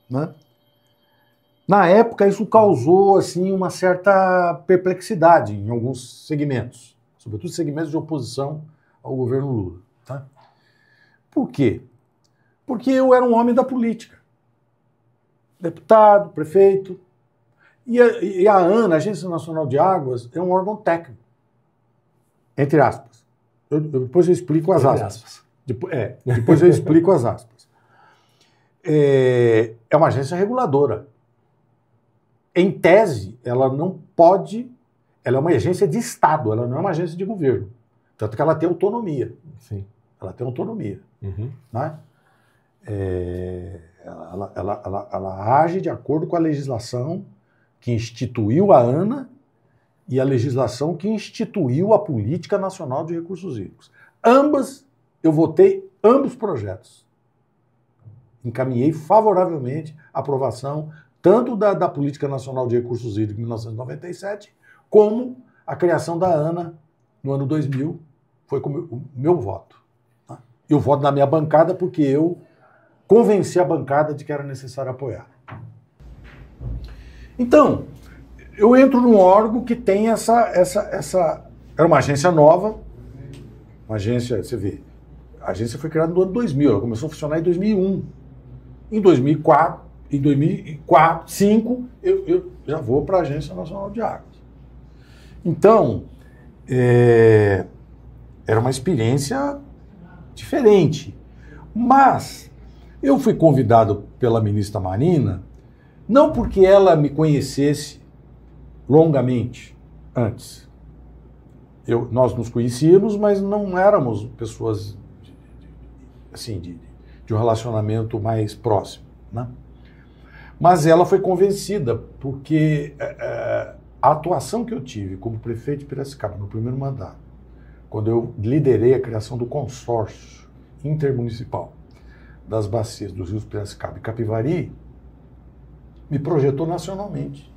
Né? Na época, isso causou assim, uma certa perplexidade em alguns segmentos, sobretudo segmentos de oposição ao governo Lula. Tá? Por quê? Porque eu era um homem da política. Deputado, prefeito. E a ANA, a Agência Nacional de Águas, é um órgão técnico. Entre aspas. Depois eu explico as aspas. Depois eu explico as aspas. É uma agência reguladora. Em tese, ela não pode... Ela é uma agência de Estado, ela não é uma agência de governo. Tanto que ela tem autonomia.
Sim.
Ela tem autonomia. Né? Ela age de acordo com a legislação que instituiu a ANA e a legislação que instituiu a Política Nacional de Recursos Hídricos. Eu votei ambos projetos. Encaminhei favoravelmente a aprovação tanto da Política Nacional de Recursos Hídricos em 1997, como a criação da ANA no ano 2000, foi com o meu voto. Tá? Eu voto na minha bancada porque eu convenci a bancada de que era necessário apoiar. Então, eu entro num órgão que tem era uma agência nova, uma agência, você vê, a agência foi criada no ano 2000, ela começou a funcionar em 2001. Em 2004, 2005, eu já vou para a Agência Nacional de Águas. Então, era uma experiência diferente. Mas eu fui convidado pela ministra Marina, não porque ela me conhecesse longamente antes. Nós nos conhecíamos, mas não éramos pessoas assim, de um relacionamento mais próximo. Né? Mas ela foi convencida, porque a atuação que eu tive como prefeito de Piracicaba no primeiro mandato, quando eu liderei a criação do consórcio intermunicipal das bacias dos rios Piracicaba e Capivari, me projetou nacionalmente.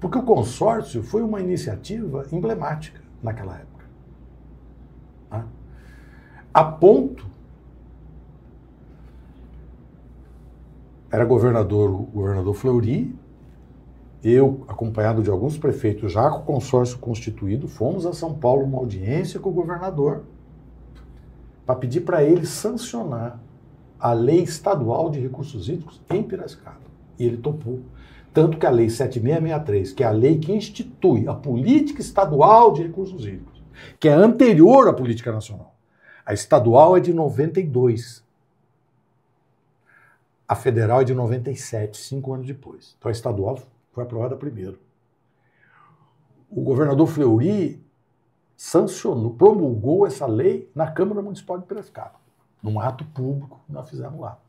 Porque o consórcio foi uma iniciativa emblemática naquela época. Né? A ponto, era o governador Fleury, eu, acompanhado de alguns prefeitos já com o consórcio constituído, fomos a São Paulo uma audiência com o governador para pedir para ele sancionar a Lei Estadual de Recursos Hídricos em Piracicaba. E ele topou. Tanto que a Lei 7663, que é a lei que institui a Política Estadual de Recursos Hídricos, que é anterior à Política Nacional. A estadual é de 92. A federal é de 97, 5 anos depois. Então a estadual foi aprovada primeiro. O governador Fleury sancionou, promulgou essa lei na Câmara Municipal de Piracicaba, num ato público que nós fizemos lá.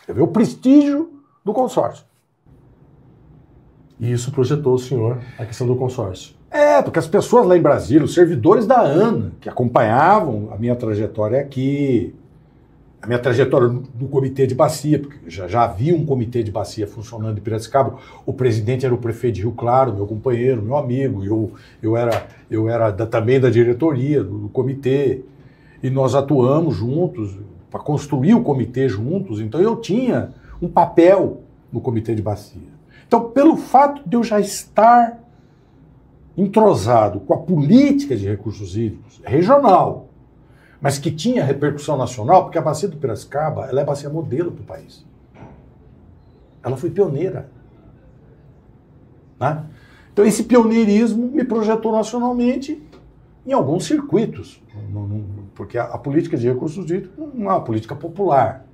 Você vê o prestígio do consórcio.
E isso projetou o senhor a questão do consórcio.
Porque as pessoas lá em Brasília, os servidores da ANA, que acompanhavam a minha trajetória aqui, a minha trajetória no comitê de bacia, porque já havia um comitê de bacia funcionando em Piracicaba, o presidente era o prefeito de Rio Claro, meu companheiro, meu amigo, eu era também da diretoria do comitê, e nós atuamos juntos para construir o comitê juntos, então eu tinha um papel no comitê de bacia. Então, pelo fato de eu já estar entrosado com a política de recursos hídricos regional, mas que tinha repercussão nacional, porque a bacia do Piracicaba ela é a bacia modelo para o país. Ela foi pioneira. Né? Então, esse pioneirismo me projetou nacionalmente em alguns circuitos, porque a política de recursos hídricos não é uma política popular.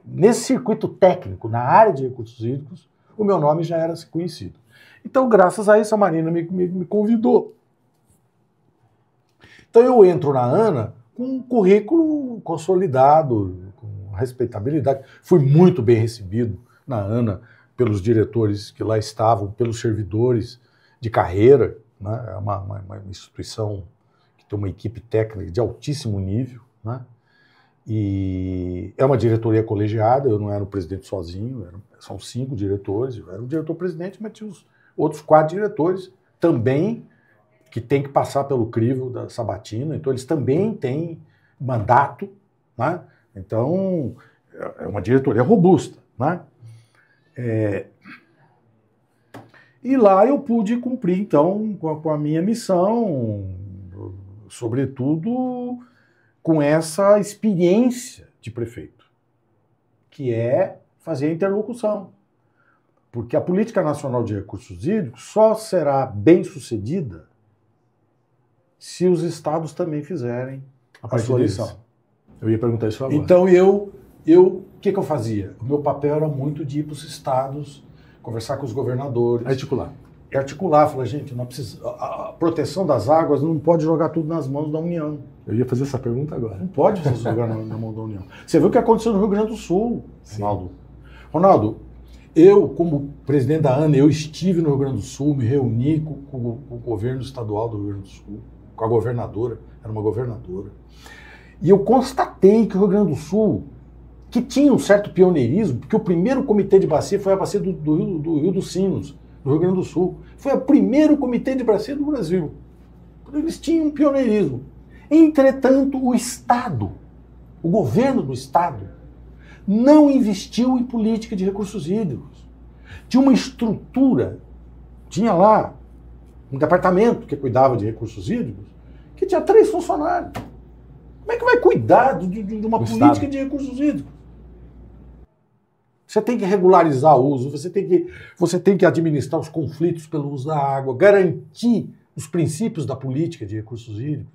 Nesse circuito técnico, na área de recursos hídricos, o meu nome já era conhecido. Então, graças a isso, a Marina me convidou. Então, eu entro na ANA com um currículo consolidado, com respeitabilidade. Fui muito bem recebido na ANA pelos diretores que lá estavam, pelos servidores de carreira. Né? É uma instituição que tem uma equipe técnica de altíssimo nível, né? E é uma diretoria colegiada, eu não era o presidente sozinho, são 5 diretores, eu era o diretor-presidente, mas tinha os outros 4 diretores também, que tem que passar pelo crivo da sabatina, então eles também têm mandato, né? Então é uma diretoria robusta. Né? E lá eu pude cumprir, então, com a minha missão, sobretudo com essa experiência de prefeito, que é fazer a interlocução. Porque a Política Nacional de Recursos Hídricos só será bem sucedida se os estados também fizerem a sua lição.
Eu ia perguntar isso agora.
Então o que eu fazia? O meu papel era muito de ir para os estados, conversar com os governadores. Articular, falar, gente, a proteção das águas não pode jogar tudo nas mãos da União.
Eu ia fazer essa pergunta agora.
Não pode jogar na mão da União. Você viu o que aconteceu no Rio Grande do Sul, Ronaldo. Ronaldo, eu, como presidente da ANA, eu estive no Rio Grande do Sul, me reuni com o governo estadual do Rio Grande do Sul, com a governadora, era uma governadora. E eu constatei que o Rio Grande do Sul, que tinha um certo pioneirismo, porque o primeiro comitê de bacia foi a bacia do Rio dos Sinos, do Rio Grande do Sul. Foi o primeiro comitê de bacia do Brasil. Eles tinham um pioneirismo. Entretanto, o Estado, o governo do Estado, não investiu em política de recursos hídricos. Tinha uma estrutura, tinha lá um departamento que cuidava de recursos hídricos, que tinha 3 funcionários. Como é que vai cuidar de uma política de recursos hídricos? Você tem que regularizar o uso, você tem que administrar os conflitos pelo uso da água, garantir os princípios da política de recursos hídricos.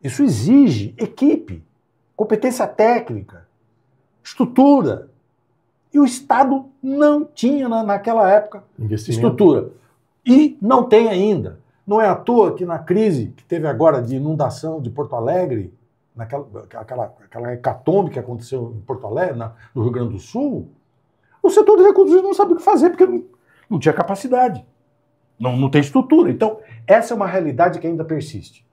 Isso exige equipe, competência técnica, estrutura. E o Estado não tinha naquela época estrutura. E não tem ainda. Não é à toa que na crise que teve agora de inundação de Porto Alegre, aquela hecatombe que aconteceu em Porto Alegre, no Rio Grande do Sul, o setor de recursos hídricos não sabia o que fazer, porque não tinha capacidade, não tem estrutura. Então, essa é uma realidade que ainda persiste.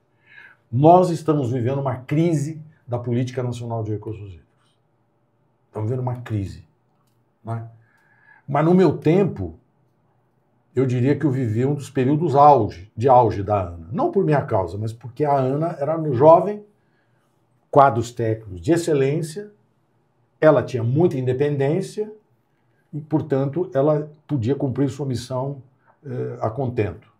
Nós estamos vivendo uma crise da Política Nacional de Recursos Hídricos. Estamos vivendo uma crise. Né? Mas no meu tempo, eu diria que eu vivi um dos períodos de auge da ANA. Não por minha causa, mas porque a ANA era um jovem, quadros técnicos de excelência, ela tinha muita independência e, portanto, ela podia cumprir sua missão a contento.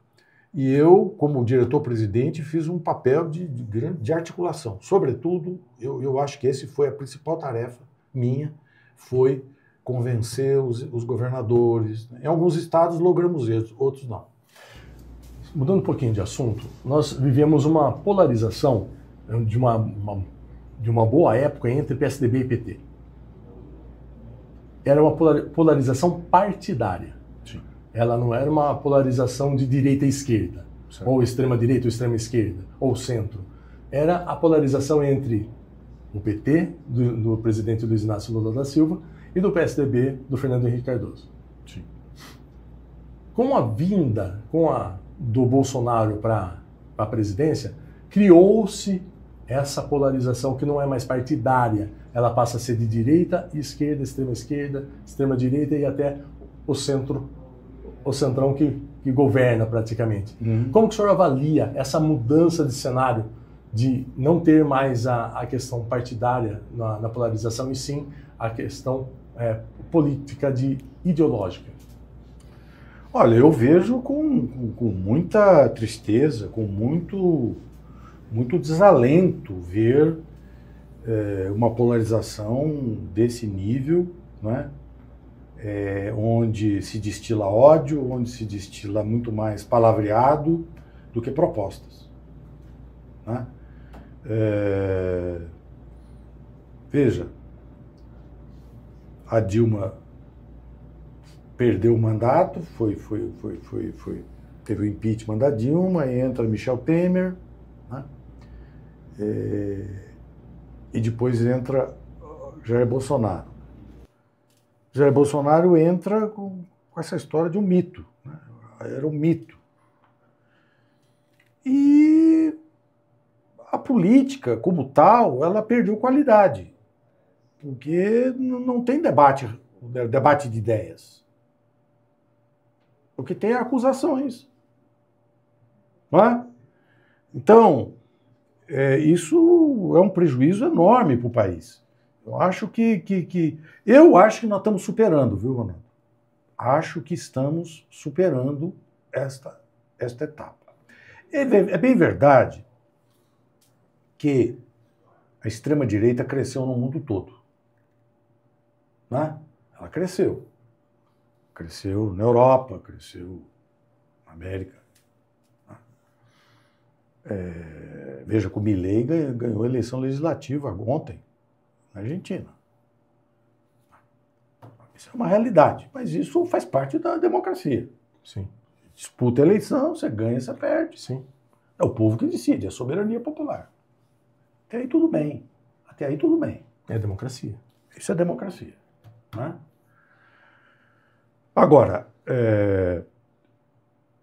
E eu, como diretor-presidente, fiz um papel de articulação. Sobretudo, eu acho que esse foi a principal tarefa minha, foi convencer os governadores. Em alguns estados logramos isso, outros não.
Mudando um pouquinho de assunto, nós vivemos uma polarização de uma boa época entre PSDB e PT. Era uma polarização partidária.
Sim.
Ela não era uma polarização de direita e esquerda,
certo.
Ou extrema-direita ou extrema-esquerda, ou centro. Era a polarização entre o PT, do presidente Luiz Inácio Lula da Silva, e do PSDB, do Fernando Henrique Cardoso.
Sim.
Com a vinda do Bolsonaro para a presidência, criou-se essa polarização que não é mais partidária. Ela passa a ser de direita e esquerda, extrema-direita e até o centrão que governa praticamente. Como que o senhor avalia essa mudança de cenário de não ter mais a questão partidária na polarização e sim a questão política ideológica?
Olha, eu vejo com muita tristeza, com muito desalento ver uma polarização desse nível, né? Onde se destila ódio, onde se destila muito mais palavreado do que propostas, né? Veja, a Dilma perdeu o mandato, teve o impeachment da Dilma, e entra Michel Temer, né? E depois entra Jair Bolsonaro. Jair Bolsonaro entra com essa história de um mito, né? Era um mito. E a política, como tal, ela perdeu qualidade, porque não tem debate de ideias. O que tem é acusações. Não é? Então, isso é um prejuízo enorme para o país. Eu acho que nós estamos superando, viu, Ronaldo? Acho que estamos superando esta etapa. É bem verdade que a extrema-direita cresceu no mundo todo, né? Ela cresceu. Cresceu na Europa, cresceu na América. Veja que o Milei ganhou a eleição legislativa ontem, na Argentina. Isso é uma realidade, mas isso faz parte da democracia.
Sim.
Disputa a eleição, você ganha, você perde.
Sim.
É o povo que decide, é a soberania popular. Até aí tudo bem. Até aí tudo bem.
É democracia.
Isso é democracia, né? Agora,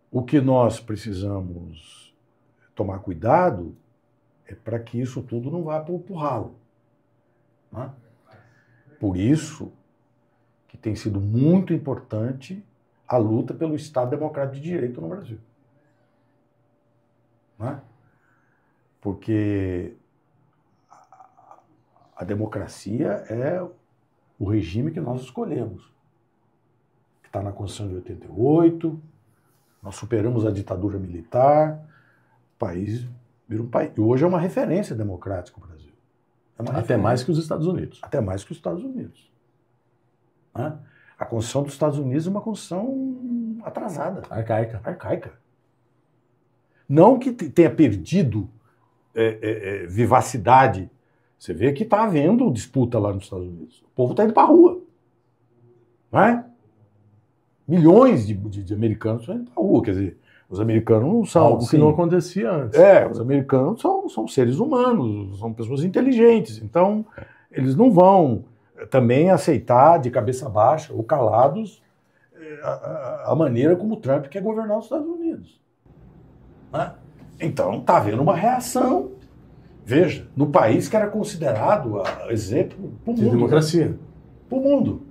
o que nós precisamos tomar cuidado é para que isso tudo não vá para o ralo, né? Por isso que tem sido muito importante a luta pelo Estado Democrático de Direito no Brasil, né? Porque a democracia é o regime que nós escolhemos, que está na Constituição de 88, nós superamos a ditadura militar, o país vira um país. E hoje é uma referência democrática o Brasil.
Até mais que os Estados Unidos.
Até mais que os Estados Unidos. Né? A Constituição dos Estados Unidos é uma Constituição atrasada. Arcaica. Não que tenha perdido vivacidade. Você vê que está havendo disputa lá nos Estados Unidos. O povo está indo para a rua. Não é? Milhões de americanos estão indo para a rua. Quer dizer, os americanos não são...
Algo assim, que não acontecia antes.
Os americanos são seres humanos, são pessoas inteligentes. Então, eles não vão também aceitar de cabeça baixa ou calados a maneira como o Trump quer governar os Estados Unidos. Né? Então, está havendo uma reação. Veja, no país que era considerado exemplo para o mundo.
De democracia.
Para o mundo.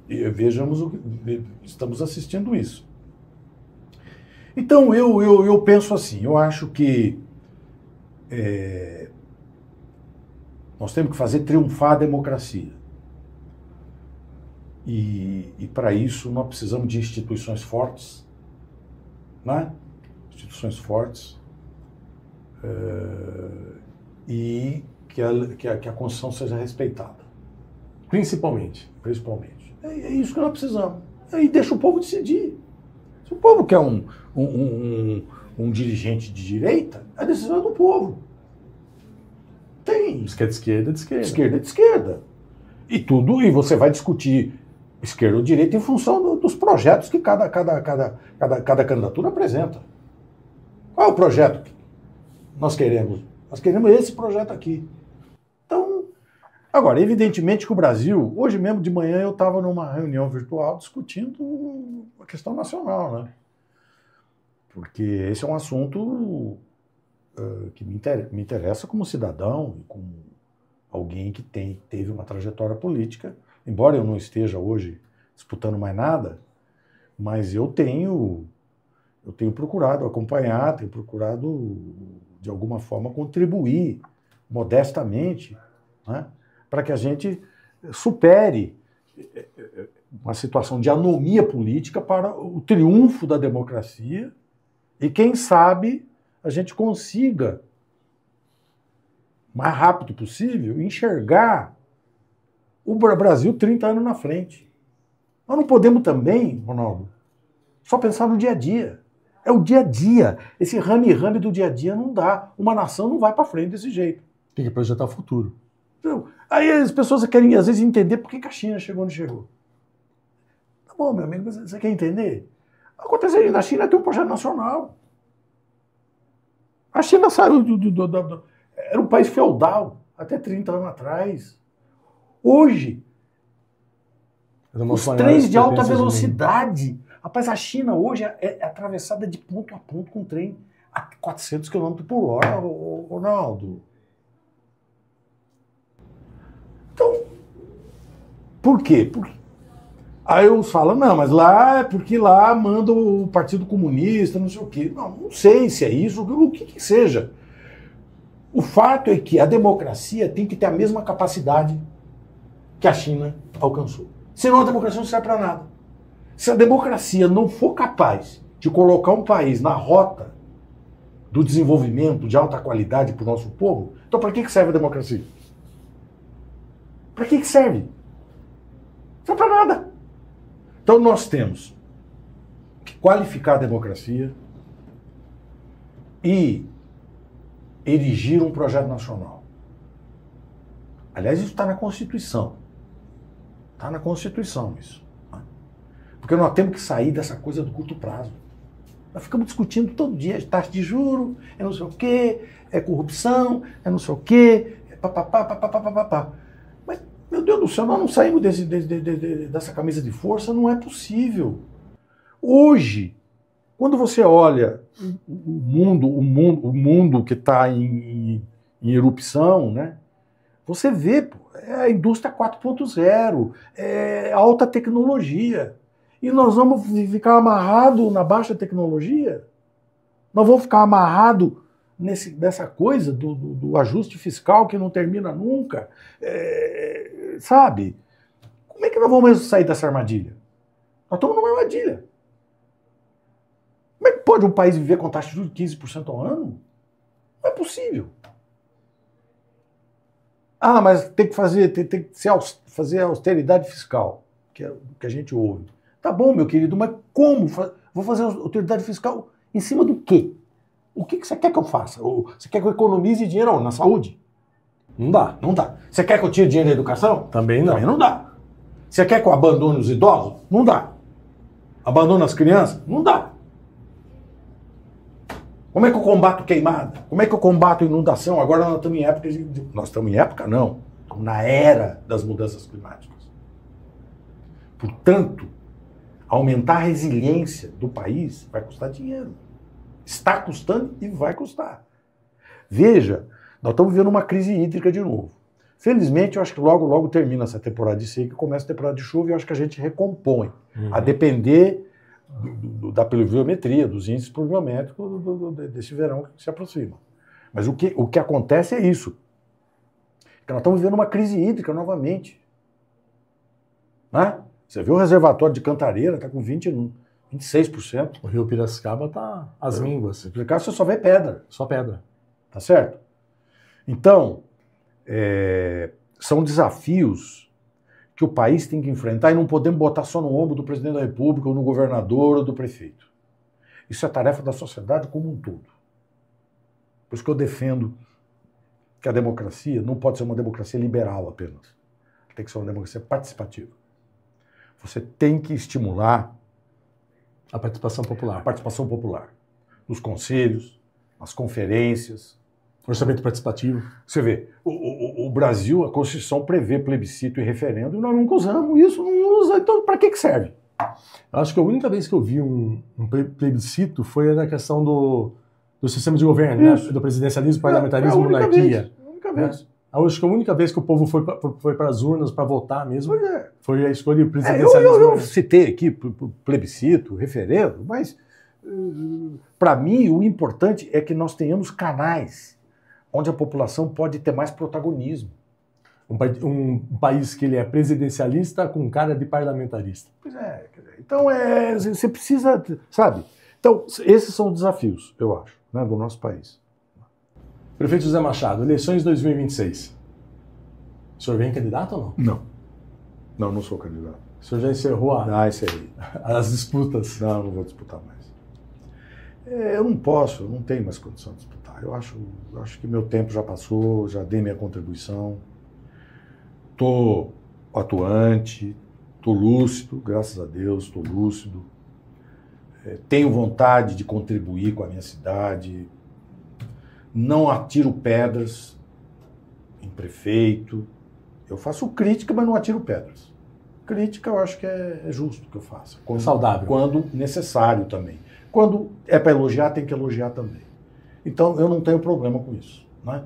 E vejamos estamos assistindo isso. Então, eu penso assim, eu acho que nós temos que fazer triunfar a democracia. E para isso nós precisamos de instituições fortes, né? Instituições fortes, e que a Constituição seja respeitada.
Principalmente.
É isso que nós precisamos. Aí deixa o povo decidir. Se o povo quer um dirigente de direita, a decisão é do povo. Tem.
Se quer de esquerda, de esquerda.
Esquerda é de esquerda. E você vai discutir esquerda ou direita em função dos projetos que cada candidatura apresenta. Qual é o projeto que nós queremos? Nós queremos esse projeto aqui. Então, agora, evidentemente que o Brasil, hoje mesmo de manhã eu estava numa reunião virtual discutindo a questão nacional, né? Porque esse é um assunto que me interessa como cidadão e como alguém que teve uma trajetória política, embora eu não esteja hoje disputando mais nada, mas eu tenho procurado acompanhar, tenho procurado de alguma forma contribuir modestamente, né, para que a gente supere uma situação de anomia política para o triunfo da democracia e, quem sabe, a gente consiga, o mais rápido possível, enxergar o Brasil 30 anos na frente. Nós não podemos também, Ronaldo, só pensar no dia a dia. É o dia a dia. Esse rame-rame do dia a dia não dá. Uma nação não vai para frente desse jeito.
Tem que projetar o futuro.
Então, aí as pessoas querem, às vezes, entender por que a China chegou onde chegou. Tá bom, meu amigo, mas você quer entender? Acontece aí, na China tem um projeto nacional. A China saiu era um país feudal até 30 anos atrás. Hoje, os trens de alta velocidade. Rapaz, a China hoje é atravessada de ponto a ponto com trem a 400 km por hora, Ronaldo. Então, por quê? Aí uns falam, não, mas lá é porque lá manda o Partido Comunista, não sei o quê. Não sei se é isso, o que seja. O fato é que a democracia tem que ter a mesma capacidade que a China alcançou. Senão a democracia não serve para nada. Se a democracia não for capaz de colocar um país na rota do desenvolvimento de alta qualidade para o nosso povo, então para que serve a democracia? Para que serve? Não serve para nada. Então nós temos que qualificar a democracia e erigir um projeto nacional. Aliás, isso está na Constituição. Está na Constituição isso. Né? Porque nós temos que sair dessa coisa do curto prazo. Nós ficamos discutindo todo dia, taxa de juros, é não sei o quê, é corrupção, é não sei o quê, é papapá. Mas, meu Deus do céu, nós não saímos dessa camisa de força, não é possível. Hoje, quando você olha o mundo que está em erupção, né? Você vê, pô, é a indústria 4.0, é alta tecnologia. E nós vamos ficar amarrados na baixa tecnologia? Nós vamos ficar amarrados nessa coisa do ajuste fiscal que não termina nunca? Sabe? Como é que nós vamos sair dessa armadilha? Nós estamos numa armadilha. Como é que pode um país viver com taxa de juros de 15% ao ano? Não é possível. Ah, mas tem que fazer austeridade fiscal, que é o que a gente ouve. Tá bom, meu querido, mas como? Vou fazer austeridade fiscal em cima do quê? O que você quer que eu faça? Você quer que eu economize dinheiro na saúde? Não dá, não dá. Você quer que eu tire dinheiro da educação?
Também não.
Também não dá. Você quer que eu abandone os idosos? Não dá. Abandone as crianças? Não dá. Como é que eu combato queimada? Como é que eu combato inundação? Agora nós estamos em época Nós estamos em época? Não. Estamos na era das mudanças climáticas. Portanto, aumentar a resiliência do país vai custar dinheiro. Está custando e vai custar. Veja, nós estamos vivendo uma crise hídrica de novo. Felizmente, eu acho que logo termina essa temporada de seca e começa a temporada de chuva e eu acho que a gente recompõe. A depender da pluviometria, dos índices pluviométricos desse verão que se aproxima. Mas o que acontece é isso. Que nós estamos vivendo uma crise hídrica novamente. Né? Você viu o reservatório de Cantareira, está com 26%.
O rio Piracicaba está às mínguas.
Se explicar, você só vê pedra.
Só pedra.
Tá certo? Então, são desafios que o país tem que enfrentar e não podemos botar só no ombro do presidente da República, ou no governador, ou do prefeito. Isso é tarefa da sociedade como um todo. Por isso que eu defendo que a democracia não pode ser uma democracia liberal apenas. Tem que ser uma democracia participativa. Você tem que estimular
a participação popular.
A participação popular. Nos conselhos, nas conferências.
Orçamento participativo.
Você vê, o Brasil, a Constituição prevê plebiscito e referendo, e nós nunca usamos isso, não usa. Então, para que serve?
Eu acho que a única vez que eu vi um plebiscito foi na questão do sistema de governo, né? Do presidencialismo, parlamentarismo, monarquia.
A única vez.
Acho que a única vez que o povo foi para as urnas para votar mesmo
É.
foi a escolha do presidencialismo.
Eu citei aqui plebiscito, referendo, mas para mim o importante é que nós tenhamos canais onde a população pode ter mais protagonismo.
Um país que ele é presidencialista com cara de parlamentarista.
Pois é. Então você precisa, sabe? Então esses são os desafios, eu acho, né, do nosso país.
Prefeito José Machado, eleições 2026. O senhor vem candidato ou não?
Não sou candidato.
O senhor já encerrou as disputas?
Não vou disputar mais. Eu não posso, eu não tenho mais condição de disputar. Eu acho que meu tempo já passou, já dei minha contribuição. Estou atuante, estou lúcido, graças a Deus, estou lúcido. Tenho vontade de contribuir com a minha cidade. Não atiro pedras em prefeito. Eu faço crítica, mas não atiro pedras. Crítica eu acho que é justo que eu faça.
Saudável.
Quando necessário também. Quando é para elogiar, tem que elogiar também. Então eu não tenho problema com isso. Né?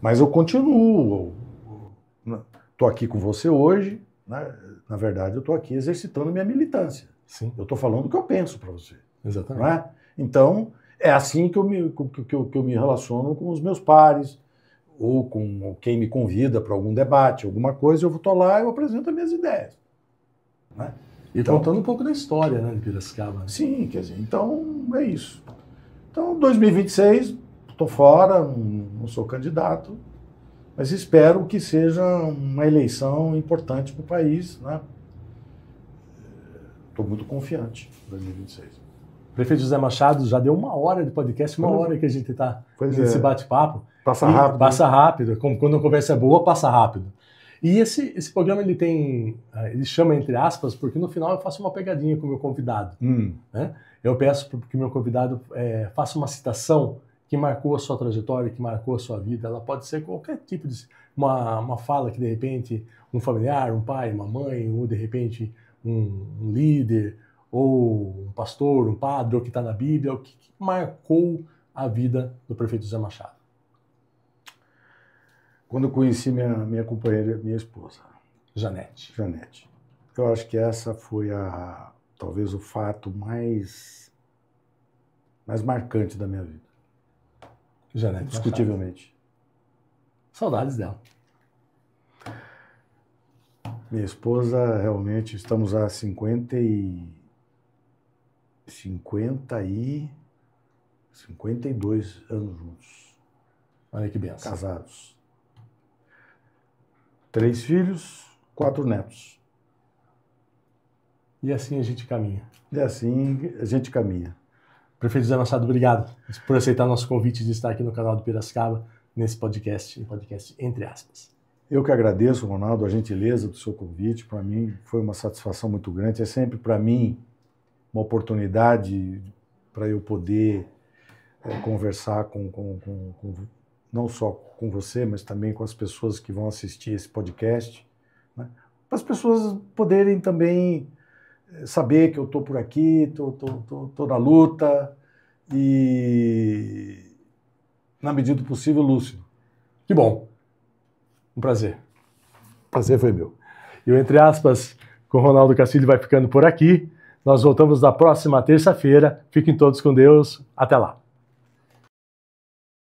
Mas eu continuo. Estou aqui com você hoje. Né? Na verdade, eu estou aqui exercitando minha militância.
Sim.
Eu estou falando o que eu penso para você.
Exatamente.
Não é? Então, é assim que eu me relaciono com os meus pares, ou com quem me convida para algum debate, alguma coisa, eu estou lá e eu apresento as minhas ideias. Né?
E então, contando um pouco da história, né, de Piracicaba.
Sim, quer dizer, então é isso. Então, 2026, estou fora, não sou candidato, mas espero que seja uma eleição importante para o país. Né? Estou muito confiante em 2026.
Prefeito José Machado, já deu 1 hora de podcast, 1 hora que a gente está nesse bate-papo.
Passa rápido.
Passa rápido. Quando a conversa é boa, passa rápido. E esse programa ele chama entre aspas, porque no final eu faço uma pegadinha com o meu convidado. Né? Eu peço que o meu convidado faça uma citação que marcou a sua trajetória, que marcou a sua vida. Ela pode ser qualquer tipo de uma fala que de repente um familiar, um pai, uma mãe, ou de repente um líder, ou um pastor, um padre, ou que está na Bíblia, o que marcou a vida do prefeito José Machado?
Quando eu conheci minha companheira, minha esposa.
Janete.
Eu acho que essa foi talvez o fato mais marcante da minha vida.
Janete.
Indiscutivelmente.
Saudades dela.
Minha esposa, realmente, estamos há 52 anos juntos.
Olha que benção.
Casados. 3 filhos, 4 netos.
E assim a gente caminha. Prefeito José Machado, obrigado por aceitar nosso convite de estar aqui no canal do Piracicaba, nesse podcast entre aspas.
Eu que agradeço, Ronaldo, a gentileza do seu convite. Para mim foi uma satisfação muito grande. É sempre, para mim, uma oportunidade para eu poder conversar não só com você, mas também com as pessoas que vão assistir esse podcast, né? Para as pessoas poderem também saber que eu estou por aqui, estou na luta e, na medida do possível, lúcido.
Que bom. Um prazer.
O prazer foi meu.
E o Entre Aspas com o Ronaldo Castilho vai ficando por aqui. Nós voltamos na próxima terça-feira. Fiquem todos com Deus. Até lá.